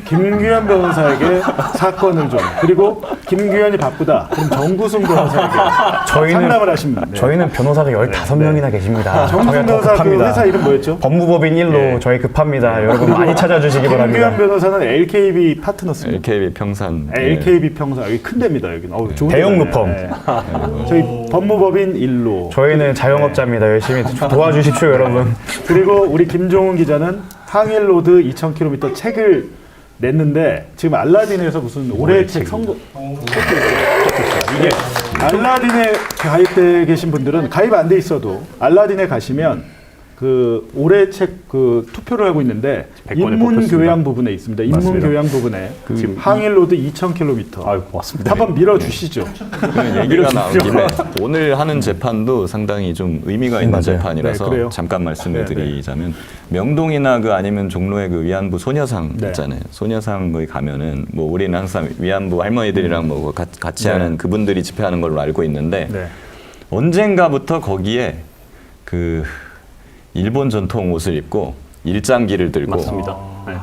김규현 변호사에게 사건을 좀 그리고 김규현이 바쁘다. 그럼 정구승 변호사에게 상담을 하시면
저희는 변호사가 15명이나 계십니다.
정구승
저희가 더
변호사 그
급합니다.
회사 이름 뭐였죠?
법무법인 1로 저희 급합니다. 여러분 많이 찾아주시기
김규현
바랍니다.
변호사는 LKB 파트너스입니다.
LKB 평산.
LKB 평사 여기 큰 데입니다. 여기는 좋은
대형
데잖아요.
로펌.
네. 저희 법무법인 1로
저희는 자영업자입니다. 열심히 도와주십시오, 여러분.
그리고 우리 김종훈 기자는 항일로드 2000km 책을 냈는데 지금 알라딘에서 무슨 올해의 책 선거 이게 알라딘에 가입돼 계신 분들은 가입 안 돼 있어도 알라딘에 가시면 그 올해 책 그 투표를 하고 있는데
100번에
인문
뽑혔습니다.
교양 부분에 있습니다. 인문
맞습니다.
교양 부분에
지금
항일로드 2000km
아유, 고맙습니다.
한번 밀어 주시죠.
얘기가 나온 김에 오늘 하는 재판도 상당히 좀 의미가 있는
맞아요.
재판이라서
네, 그래요.
잠깐 말씀을
네,
드리자면 명동이나 그 아니면 종로의 그 위안부 소녀상
네.
있잖아요. 소녀상 거기 가면은 뭐 우리는 항상 위안부 할머니들이랑 뭐 같이 하는 그분들이 집회하는 걸로 알고 있는데
네.
언젠가부터 거기에 그 일본 전통 옷을 입고 일장기를 들고
맞습니다. 네.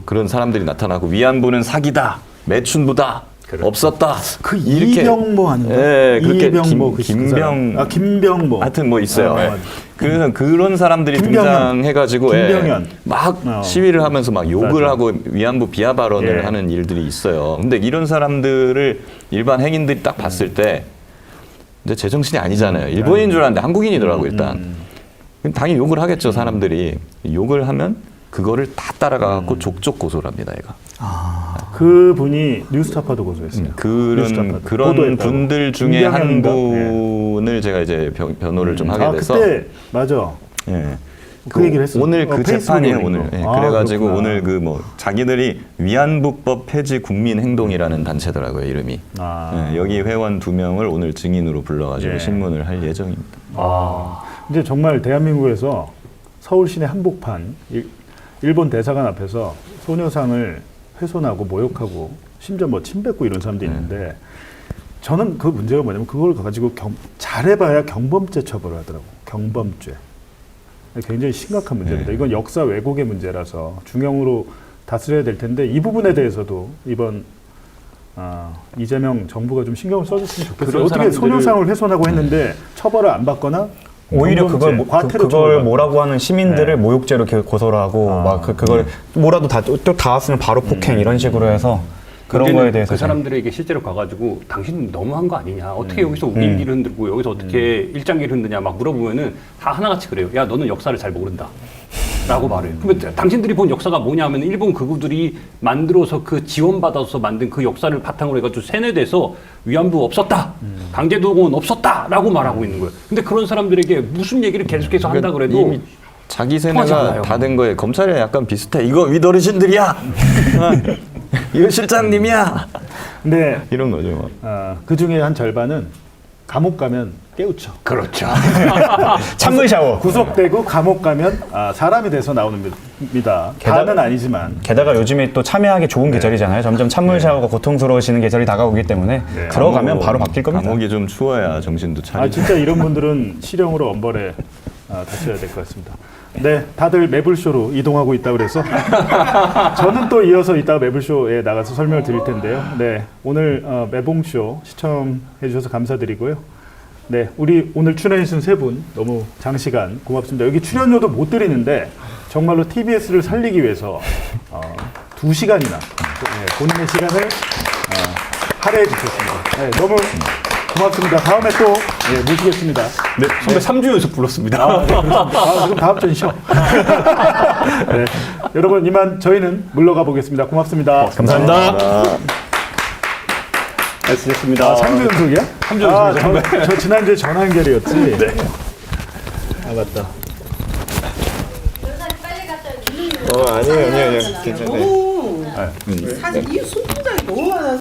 그런 사람들이 나타나고 위안부는 사기다, 매춘부다 없었다.
그
이렇게
이병모 아닌가?
예, 그렇게
이병모 김병모
하여튼 있어요. 예.
맞아.
그래서 그런 사람들이
김병현.
등장해가지고
김병현.
막 시위를 하면서 막 욕을
맞아.
하고 위안부 비하 발언을
예.
하는 일들이 있어요. 근데 이런 사람들을 일반 행인들이 딱 봤을 때 이제 제정신이 아니잖아요. 일본인 줄 알았는데 한국인이더라고 일단. 그럼 당연히 욕을 하겠죠 사람들이. 욕을 하면 그거를 다 따라가고 족족 고소를 합니다, 얘가.
그분이 뉴스타파도 고소했어요. 뉴스타파도.
그런
보도했다고.
분들 중에 한
김병현인가?
분을 제가 이제 변호를 좀 하게 돼서.
그때 맞아.
예.
그 얘기를 했어요.
오늘 그
페이스북에
재판이에요
올린
오늘.
거.
예,
아,
그래가지고
그렇구나.
오늘 그 뭐 자기들이 위안부법 폐지 국민행동이라는 단체더라고요 이름이.
아.
예, 여기 회원 2명을 오늘 증인으로 불러가지고
예.
신문을 할 예정입니다.
이제 정말 대한민국에서 서울 시내 한복판 일본 대사관 앞에서 소녀상을 훼손하고 모욕하고 심지어 뭐 침뱉고 이런 사람도 있는데 저는 그 문제가 뭐냐면 그걸 가지고 잘해봐야 경범죄 처벌을 하더라고. 경범죄. 굉장히 심각한 문제입니다. 이건 역사 왜곡의 문제라서 중형으로 다스려야 될 텐데 이 부분에 대해서도 이번 이재명 정부가 좀 신경을 써줬으면 좋겠어요.
그런
어떻게
사람들을-
소녀상을 훼손하고 했는데 처벌을 안 받거나
오히려
경범죄,
그걸
과태료
그걸
처벌받고.
뭐라고 하는 시민들을
네.
모욕죄로 이렇게 고소를 하고 막 그걸 뭐라도 또 닿았으면 바로 폭행 이런 식으로 해서 그런
문제는
거에 대해서
그 사람들에게 실제로 가가지고 당신 너무한 거 아니냐? 어떻게 여기서
음.
우인기를 흔들고 여기서 어떻게 일장기를 흔드냐? 막 물어보면은 다 하나같이 그래요. 야 너는 역사를 잘 모른다. 라고 말해요. 그러면 당신들이 본 역사가 뭐냐 하면 일본 극우들이 만들어서 그 지원받아서 만든 그 역사를 바탕으로 해가지고 세뇌돼서 위안부 없었다. 강제동원 없었다. 라고 말하고 있는 거예요. 근데 그런 사람들에게 무슨 얘기를 계속해서 한다 그래도
이미 자기
통하지
세뇌가
않아요.
다 된 거예요. 검찰이랑 약간 비슷해. 이거 윗어르신들이야. 이거 실장님이야.
근데
이런 거죠.
그 중에 한 절반은 감옥 가면 깨우쳐.
그렇죠.
찬물 샤워.
구속되고 감옥 가면 사람이 돼서 나오는 겁니다. 다는 아니지만.
게다가 요즘에 또 참여하기 좋은 계절이잖아요. 점점 찬물 샤워가 고통스러워지는 계절이 다가오기 때문에 들어가면 바로 바뀔 겁니다.
감옥이 좀 추워야 정신도 차리고.
진짜 이런 분들은 실형으로 엄벌에 다쳐야 될 것 같습니다. 네, 다들 매불쇼로 이동하고 있다고 그래서 저는 또 이어서 이따가 매불쇼에 나가서 설명을 드릴 텐데요. 네, 오늘 매봉쇼 시청해 주셔서 감사드리고요. 네, 우리 오늘 출연해 주신 세 분 너무 장시간 고맙습니다. 여기 출연료도 못 드리는데 정말로 TBS를 살리기 위해서 2시간이나 본인의 시간을 할애해 주셨습니다. 네, 너무 고맙습니다. 다음에 또 모시겠습니다.
네, 선배 3주 연속 불렀습니다.
네, 그렇습니다. 그럼 다음 주는 쉬어. 네, 여러분 이만 저희는 물러가 보겠습니다. 고맙습니다.
감사합니다. 알겠습니다.
3주 연속이야?
3주 연속이죠.
저 지난주에 전화 연결이었지? 네. 맞다.
아니에요. 괜찮아요.
사실 이 손동작이 너무 많아서